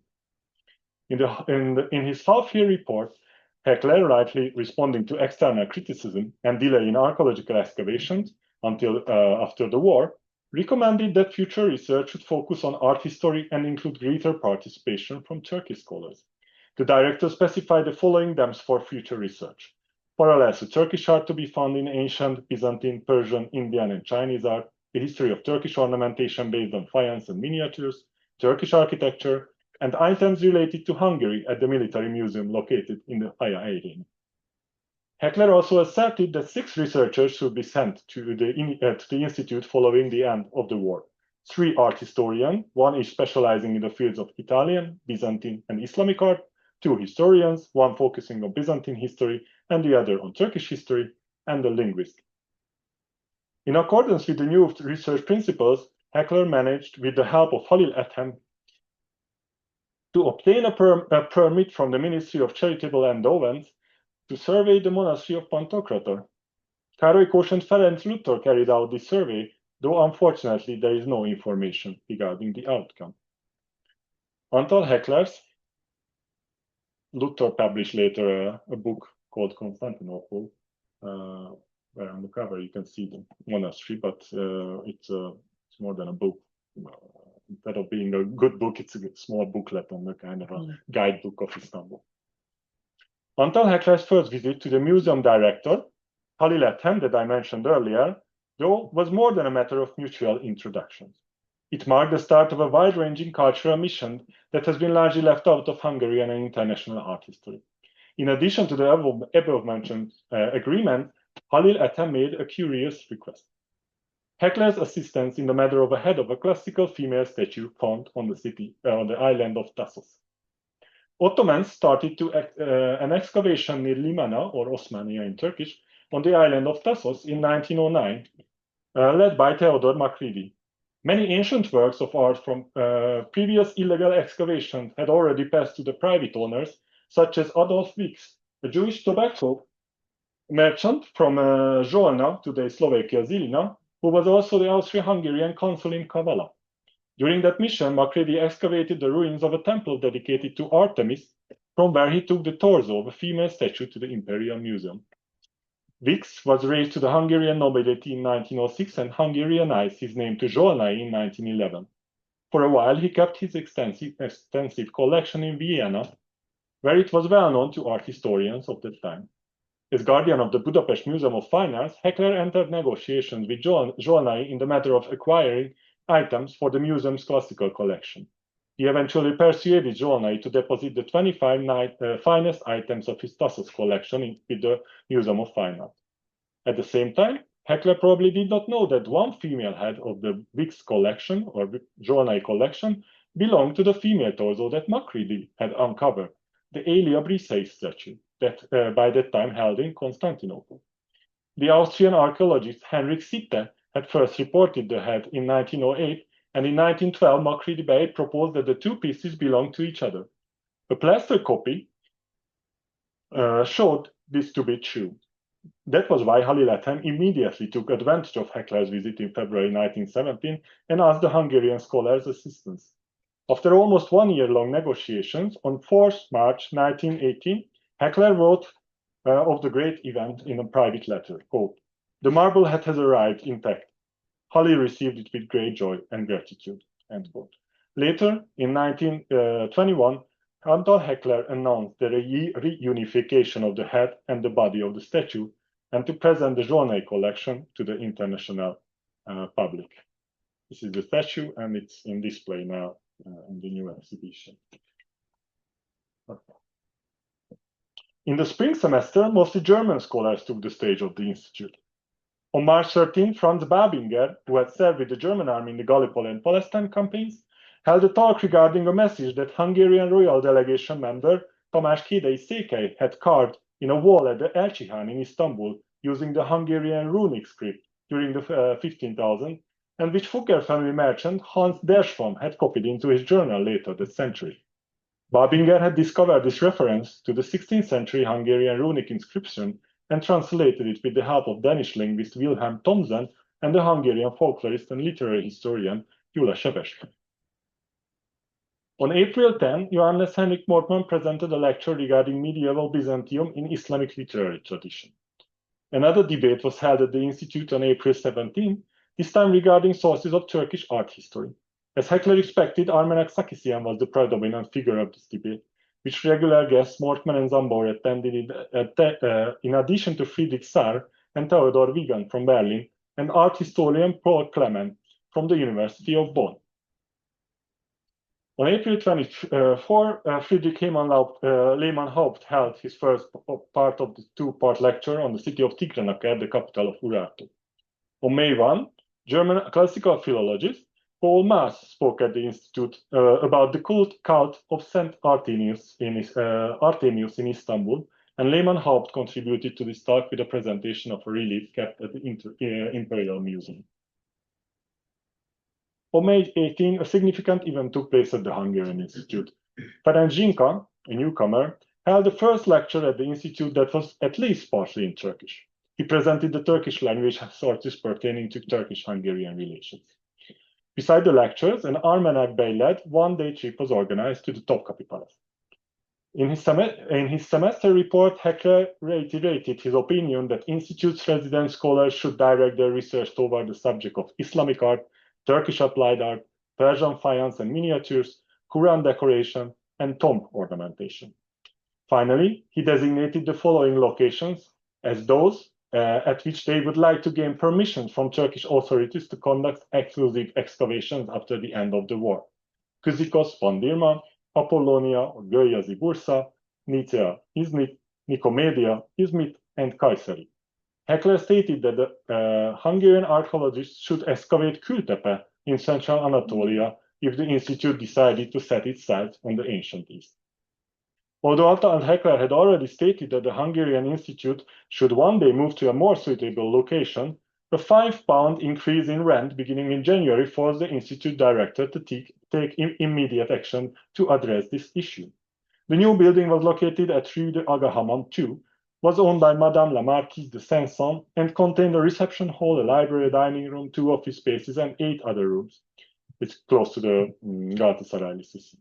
In his half-year report, Heckler, rightly responding to external criticism and delay in archaeological excavations until after the war, recommended that future research should focus on art history and include greater participation from Turkish scholars. The director specified the following themes for future research: parallels to Turkish art to be found in ancient Byzantine, Persian, Indian, and Chinese art, the history of Turkish ornamentation based on faience and miniatures, Turkish architecture, and items related to Hungary at the Military Museum located in the Hagia Irene. Heckler also asserted that 6 researchers should be sent to the Institute following the end of the war. 3 art historians, one each specializing in the fields of Italian, Byzantine, and Islamic art, 2 historians, one focusing on Byzantine history, and the other on Turkish history, and a linguist. In accordance with the new research principles, Heckler managed, with the help of Halil Ethem, to obtain a permit from the Ministry of Charitable Endowments to survey the monastery of Pantokrator. Károly Kós and Ferenc Luther carried out this survey, though unfortunately there is no information regarding the outcome. Antal Heckler's Luther published later a book called Constantinople, where on the cover you can see the monastery, but it's more than a book. Instead of being a good book, it's a small booklet on the kind of a guidebook of Istanbul. Antal Heckler's first visit to the museum director, Halil Ethem, that I mentioned earlier, though, was more than a matter of mutual introductions. It marked the start of a wide-ranging cultural mission that has been largely left out of Hungarian and international art history. In addition to the above-mentioned agreement, Halil Ethem made a curious request: Heckler's assistance in the matter of a head of a classical female statue found on the island of Tassos. Ottomans started an excavation near Limana, or Osmaniye in Turkish, on the island of Tassos in 1909, led by Theodor Makrivi. Many ancient works of art from previous illegal excavations had already passed to the private owners, such as Adolf Wix, a Jewish tobacco merchant from Zsolna, today Slovakia Zilina, who was also the Austro-Hungarian consul in Kavala. During that mission, Macready excavated the ruins of a temple dedicated to Artemis, from where he took the torso of a female statue to the Imperial Museum. Vix was raised to the Hungarian nobility in 1906 and Hungarianized his name to Zsolnay in 1911. For a while, he kept his extensive collection in Vienna, where it was well known to art historians of that time. As guardian of the Budapest Museum of Fine Arts, Heckler entered negotiations with Zsolnay in the matter of acquiring items for the museum's classical collection. He eventually persuaded Zsolnay to deposit the 25 finest items of his Tassos collection with the Museum of Fine Art. At the same time, Heckler probably did not know that one female head of the Vix collection, or Zsolnay collection, belonged to the female torso that Macready had uncovered, the Aelia Briseis statue, that by that time held in Constantinople. The Austrian archaeologist Henrik Sitte had first reported the head in 1908, and in 1912 Macready Bey proposed that the two pieces belonged to each other. A plaster copy showed this to be true. That was why Halil Ethem immediately took advantage of Heckler's visit in February 1917 and asked the Hungarian scholar's assistance. After almost 1 year-long negotiations, on 4th March 1918, Heckler wrote of the great event in a private letter, quote, "The marble head has arrived intact. Halil received it with great joy and gratitude," end quote. Later, in 1921, Anton Heckler announced the reunification of the head and the body of the statue, and to present the Zsolnay collection to the international public. This is the statue, and it's in display now in the new exhibition. Okay. In the spring semester, mostly German scholars took the stage of the Institute. On March 13, Franz Babinger, who had served with the German army in the Gallipoli and Palestine campaigns, held a talk regarding a message that Hungarian royal delegation member Tamás Kédei Székely had carved in a wall at the Elcsihan in Istanbul using the Hungarian runic script during the 15,000, and which Fugger family merchant Hans Derschwam had copied into his journal later that century. Babinger had discovered this reference to the 16th century Hungarian runic inscription and translated it with the help of Danish linguist Wilhelm Thomsen and the Hungarian folklorist and literary historian Gyula Sebestyén. On April 10, Johannes Henrik Mortman presented a lecture regarding medieval Byzantium in Islamic literary tradition. Another debate was held at the Institute on April 17, this time regarding sources of Turkish art history. As Heckler expected, Armenak Sarkisyan was the predominant figure of this debate, which regular guests Mortman and Zambor attended in addition to Friedrich Saar and Theodor Wiegand from Berlin, and art historian Paul Clement from the University of Bonn. On April 24, Friedrich Lehmann-Haupt held his first part of the two-part lecture on the city of Tigranakert, the capital of Urartu. On May 1, German classical philologist Paul Maass spoke at the Institute about the cult of Saint Artemius in Istanbul, and Lehmann-Haupt contributed to this talk with a presentation of a relief kept at the Imperial Museum. On May 18, a significant event took place at the Hungarian Institute. Ferenc Zsinka, a newcomer, held the first lecture at the Institute that was at least partially in Turkish. He presented the Turkish language sources pertaining to Turkish-Hungarian relations. Beside the lectures, an Armenak Bey-led one-day trip was organized to the Topkapi Palace. In his semester report, Heckler reiterated his opinion that Institute's resident scholars should direct their research toward the subject of Islamic art, Turkish applied art, Persian faience and miniatures, Quran decoration, and tomb ornamentation. Finally, he designated the following locations as those at which they would like to gain permission from Turkish authorities to conduct exclusive excavations after the end of the war: Kizikos, Pandirma, Apollonia or Gölyazi Bursa, Nicea, Izmit, Nicomedia, Izmit, and Kayseri. Heckler stated that the Hungarian archaeologists should excavate Kültepe in central Anatolia if the Institute decided to set its sights on the ancient East. Although Anton Heckler had already stated that the Hungarian Institute should one day move to a more suitable location, a £5 increase in rent beginning in January forced the Institute director to take immediate action to address this issue. The new building was located at Rue de Agahamam 2, was owned by Madame la Marquise de Saint-Saëns, and contained a reception hall, a library, a dining room, 2 office spaces, and 8 other rooms. It's close to the Galatasaray system.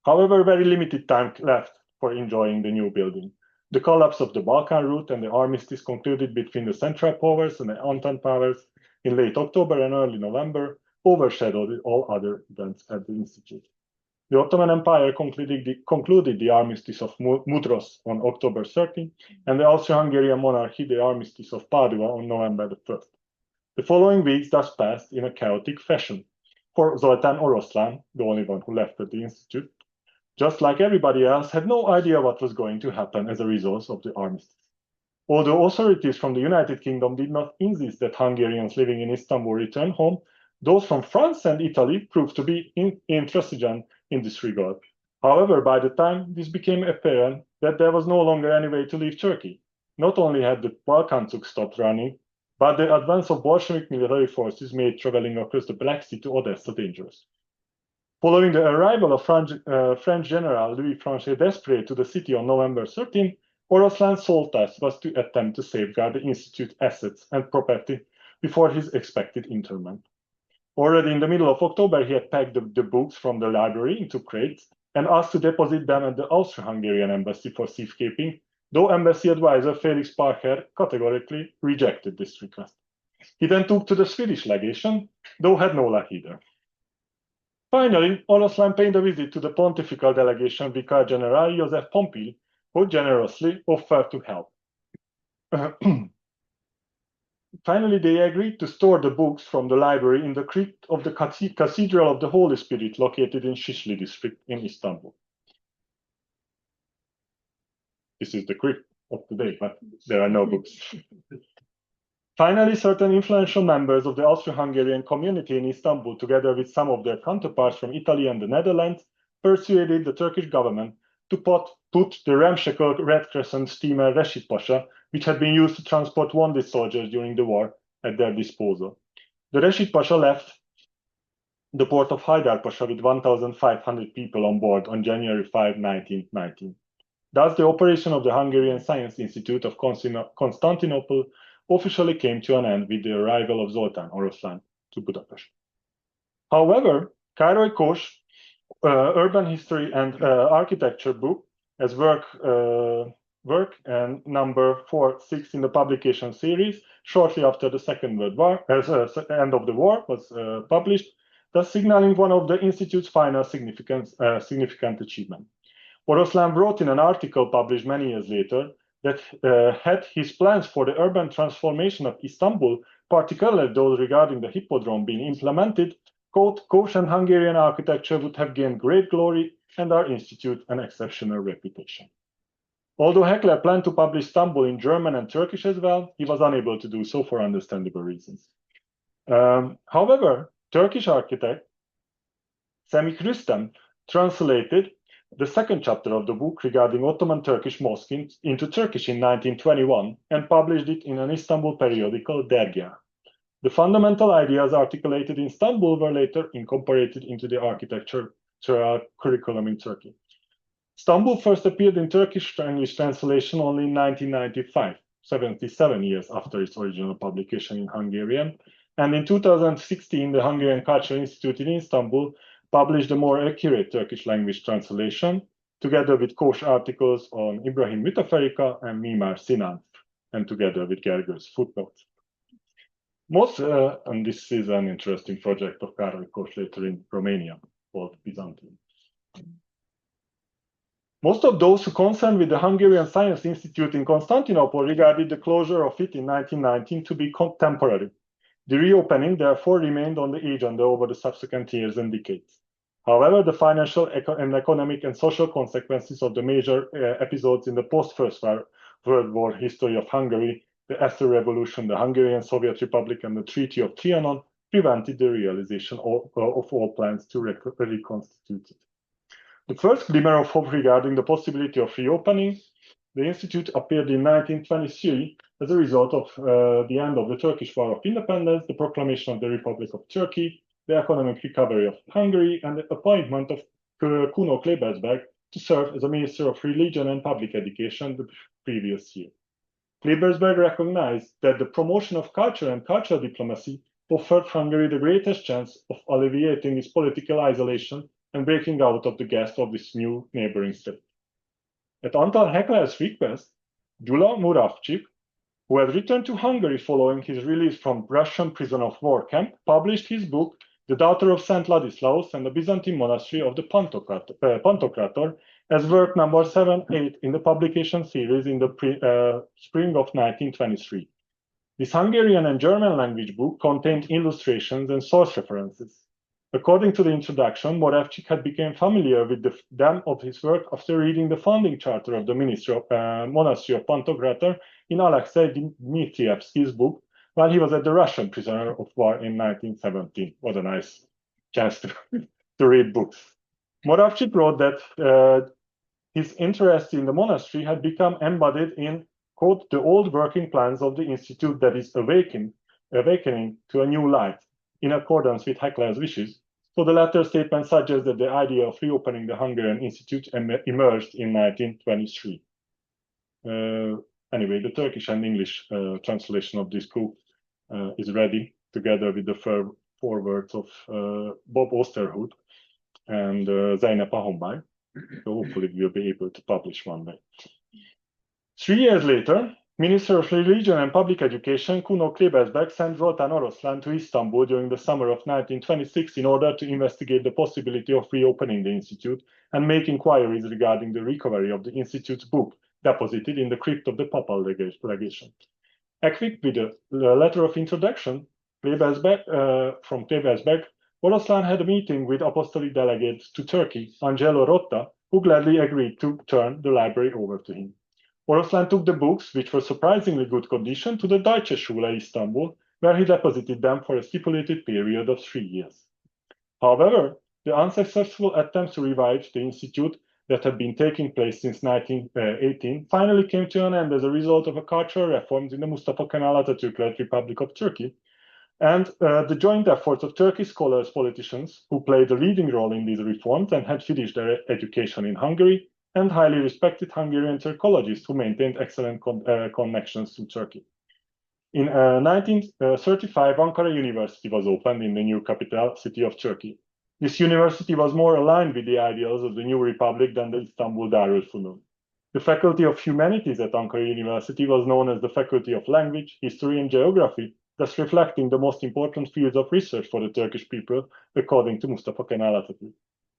However, very limited time left for enjoying the new building. The collapse of the Balkan route and the armistice concluded between the Central Powers and the Entente Powers in late October and early November overshadowed all other events at the Institute. The Ottoman Empire concluded the armistice of Mudros on October 13, and the Austro-Hungarian monarchy the armistice of Padua on November the 1st. The following weeks thus passed in a chaotic fashion. For Zoltán Oroszlán, the only one who left at the Institute, just like everybody else, had no idea what was going to happen as a result of the armistice. Although authorities from the United Kingdom did not insist that Hungarians living in Istanbul return home, those from France and Italy proved to be intransigent in this regard. However, by the time this became apparent that there was no longer any way to leave Turkey, not only had the Balkan Zug stopped running, but the advance of Bolshevik military forces made traveling across the Black Sea to Odessa dangerous. Following the arrival of French General Louis Franchet d'Esprit to the city on November 13, Oroszlán's sole task was to attempt to safeguard the Institute's assets and property before his expected interment. Already in the middle of October, he had packed the books from the library into crates and asked to deposit them at the Austro-Hungarian embassy for safekeeping, though embassy advisor Felix Parker categorically rejected this request. He then took to the Swedish legation, though had no luck either. Finally, Oroszlán paid a visit to the pontifical delegation Vicar General Joseph Pompil, who generously offered to help. Finally, they agreed to store the books from the library in the crypt of the Cathedral of the Holy Spirit located in Şişli district in Istanbul. This is the crypt of today, but there are no books. Finally, certain influential members of the Austro-Hungarian community in Istanbul, together with some of their counterparts from Italy and the Netherlands, persuaded the Turkish government to put the ramshackle Red Crescent steamer Reşit Pasha, which had been used to transport wounded soldiers during the war, at their disposal. The Reşit Pasha left the port of Haydar Pasha with 1,500 people on board on January 5, 1919. Thus, the operation of the Hungarian Science Institute of Constantinople officially came to an end with the arrival of Zoltán Oroszlán to Budapest. However, Károly Kós Urban History and Architecture book, as work and number 4-6 in the publication series, shortly after the Second World War, end of the war, was published, thus signaling one of the Institute's final significant achievement. Oroszlán wrote in an article published many years later that had his plans for the urban transformation of Istanbul, particularly those regarding the hippodrome, been implemented, Kós and Hungarian architecture would have gained great glory and our institute an exceptional reputation. Although Heckler planned to publish Istanbul in German and Turkish as well, he was unable to do so for understandable reasons. However, Turkish architect Semih Rüstem translated the second chapter of the book regarding Ottoman Turkish mosque into Turkish in 1921 and published it in an Istanbul periodical, Dergah. The fundamental ideas articulated in Istanbul were later incorporated into the architectural curriculum in Turkey. Istanbul first appeared in Turkish English translation only in 1995, 77 years after its original publication in Hungarian, and in 2016 the Hungarian Cultural Institute in Istanbul published a more accurate Turkish language translation, together with Kós articles on Ibrahim Müteferrika and Mimar Sinan, and together with Gergő's footnotes. And this is an interesting project of Károly Kós later in Romania, called Byzantium. Most of those who concerned with the Hungarian Science Institute in Constantinople regarded the closure of it in 1919 to be temporary. The reopening, therefore, remained on the agenda over the subsequent years and decades. However, the financial and economic and social consequences of the major episodes in the post-First World War history of Hungary, the Eszter Revolution, the Hungarian Soviet Republic, and the Treaty of Trianon, prevented the realization of all plans to reconstitute it. The first glimmer of hope regarding the possibility of reopening the Institute appeared in 1923 as a result of the end of the Turkish War of Independence, the proclamation of the Republic of Turkey, the economic recovery of Hungary, and the appointment of Kuno Klebersberg to serve as a Minister of Religion and Public Education the previous year. Klebersberg recognized that the promotion of culture and cultural diplomacy offered Hungary the greatest chance of alleviating its political isolation and breaking out of the grasp of this new neighboring state. At Antal Heckler's request, Gyula Muravcsik, who had returned to Hungary following his release from Russian prison of war camp, published his book, The Daughter of Saint Ladislaus and the Byzantine Monastery of the Pantocrator, as work number 7-8 in the publication series in the spring of 1923. This Hungarian and German language book contained illustrations and source references. According to the introduction, Moravcsik had become familiar with the dam of his work after reading the founding charter of the Monastery of Pantocrator in Alexei Dmitrievsky's book while he was at the Russian prisoner of war in 1917. What a nice chance to read books. Moravcsik wrote that his interest in the monastery had become embodied in, quote, the old working plans of the Institute that is awakening to a new light, in accordance with Heckler's wishes. So the latter statement suggests that the idea of reopening the Hungarian Institute emerged in 1923. Anyway, the Turkish and English translation of this book is ready, together with the forewords of Bob Osterhout and Zeynep Ahonbay. So hopefully we'll be able to publish one day. 3 years later, Minister of Religion and Public Education Kuno Klebesberg sent Zoltán Oroszlán to Istanbul during the summer of 1926 in order to investigate the possibility of reopening the institute and make inquiries regarding the recovery of the institute's book deposited in the crypt of the papal legation. Equipped with a letter of introduction from Klebesberg, Oroszlán had a meeting with apostolic delegate to Turkey, Angelo Rotta, who gladly agreed to turn the library over to him. Oroszlán took the books, which were surprisingly good condition, to the Deutsche Schule Istanbul, where he deposited them for a stipulated period of 3 years. However, the unsuccessful attempts to revive the institute that had been taking place since 1918 finally came to an end as a result of a cultural reforms in the Mustafa Kemal Atatürk-led Republic of Turkey, and the joint efforts of Turkish scholars, politicians, who played a leading role in these reforms and had finished their education in Hungary, and highly respected Hungarian Turkologists who maintained excellent connections to Turkey. In 1935, Ankara University was opened in the new capital city of Turkey. This university was more aligned with the ideals of the new republic than the Istanbul Darul Funun. The Faculty of Humanities at Ankara University was known as the Faculty of Language, History and Geography, thus reflecting the most important fields of research for the Turkish people, according to Mustafa Kemal Atatürk.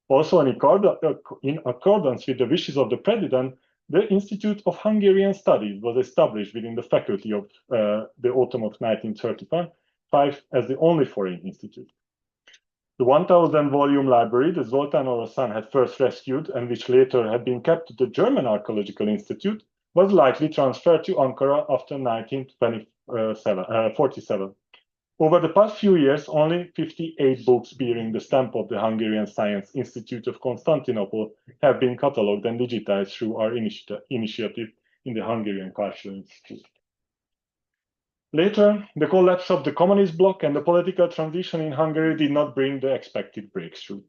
Also, in accordance with the wishes of the president, the Institute of Hungarian Studies was established within the faculty of the autumn of 1935 as the only foreign institute. The 1,000-volume library that Zoltán Oroszlán had first rescued and which later had been kept at the German Archaeological Institute was likely transferred to Ankara after 1947. Over the past few years, only 58 books bearing the stamp of the Hungarian Science Institute of Constantinople have been catalogued and digitized through our initiative in the Hungarian Cultural Institute. Later, the collapse of the communist bloc and the political transition in Hungary did not bring the expected breakthrough.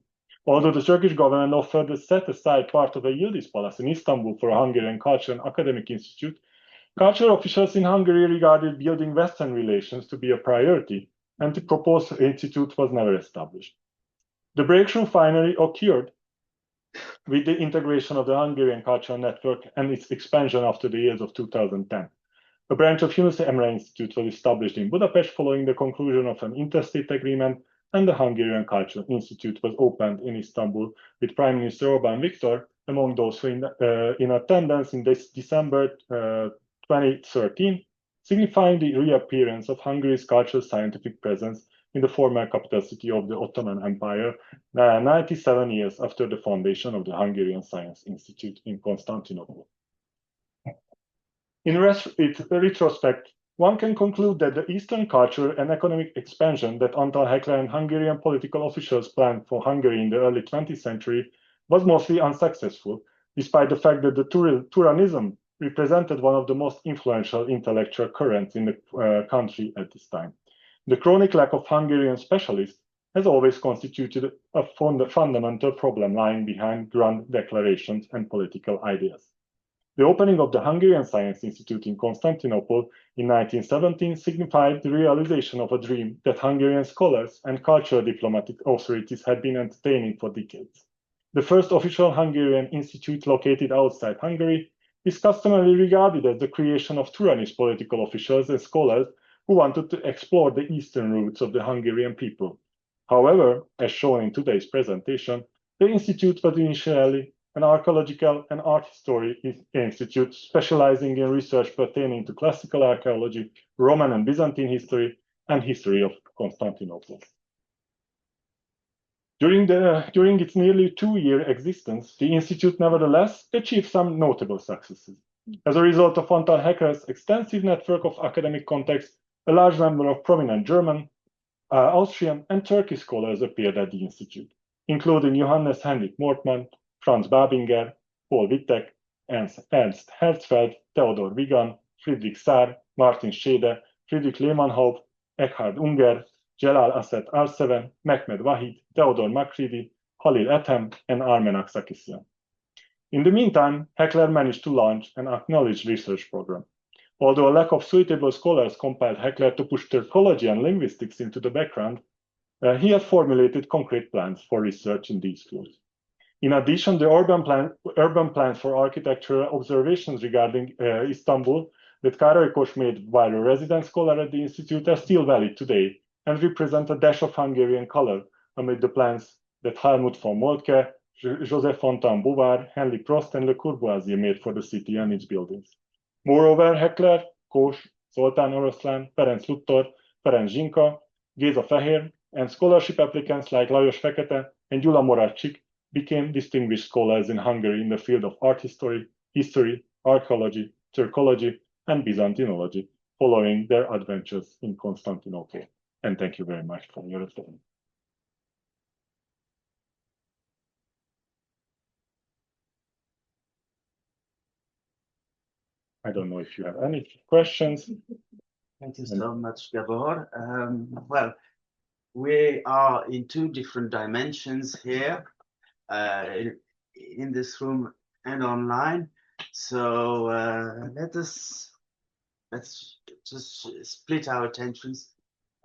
Although the Turkish government offered to set aside part of a Yildiz Palace in Istanbul for a Hungarian Culture and Academic Institute, cultural officials in Hungary regarded building Western relations to be a priority, and the proposed institute was never established. The breakthrough finally occurred with the integration of the Hungarian Cultural Network and its expansion after the years of 2010. A branch of Yunus Emre Institute was established in Budapest following the conclusion of an interstate agreement, and the Hungarian Cultural Institute was opened in Istanbul with Prime Minister Orbán Viktor among those who in attendance in December 2013, signifying the reappearance of Hungary's cultural scientific presence in the former capital city of the Ottoman Empire, 97 years after the foundation of the Hungarian Science Institute in Constantinople. In retrospect, one can conclude that the Eastern cultural and economic expansion that Antal Heckler and Hungarian political officials planned for Hungary in the early 20th century was mostly unsuccessful, despite the fact that the Turanism represented one of the most influential intellectual currents in the country at this time. The chronic lack of Hungarian specialists has always constituted a fundamental problem lying behind grand declarations and political ideas. The opening of the Hungarian Science Institute in Constantinople in 1917 signified the realization of a dream that Hungarian scholars and cultural diplomatic authorities had been entertaining for decades. The first official Hungarian institute located outside Hungary is customarily regarded as the creation of Turanish political officials and scholars who wanted to explore the eastern roots of the Hungarian people. However, as shown in today's presentation, the institute was initially an archaeological and art history institute specializing in research pertaining to classical archaeology, Roman and Byzantine history, and history of Constantinople. During its nearly 2-year existence, the institute nevertheless achieved some notable successes. As a result of Antal Heckler's extensive network of academic contacts, a large number of prominent German, Austrian, and Turkish scholars appeared at the institute, including Johannes Heinrich Mortmann, Franz Babinger, Paul Wittek, Ernst Herzfeld, Theodor Wigan, Friedrich Saar, Martin Schede, Friedrich Lehmannhaupt, Eckhard Unger, Celal Asset Arseven, Mehmed Wahid, Theodor Makridi, Halil Ethem, and Armen Aksakisyan. In the meantime, Heckler managed to launch an acknowledged research program. Although a lack of suitable scholars compelled Heckler to push Turkology and linguistics into the background, he had formulated concrete plans for research in these fields. In addition, the urban plans for architectural observations regarding Istanbul that Károly Kos made while a resident scholar at the Institute are still valid today and represent a dash of Hungarian color amid the plans that Helmut von Moltke, Joseph Fontaine Bouvard, Henry Prost, and Le Corbusier made for the city and its buildings. Moreover, Heckler, Kos, Zoltán Oroszlán, Ferenc Luttor, Ferenc Zsinka, Géza Fehér, and scholarship applicants like Lajos Fekete and Gyula Moravcsik became distinguished scholars in Hungary in the field of art history, archaeology, Turkology, and Byzantinology, following their adventures in Constantinople. And thank you very much for your attention. I don't know if you have any questions. Thank you so much, Gábor. Well, we are in 2 different dimensions here, in this room and online. So let's just split our attentions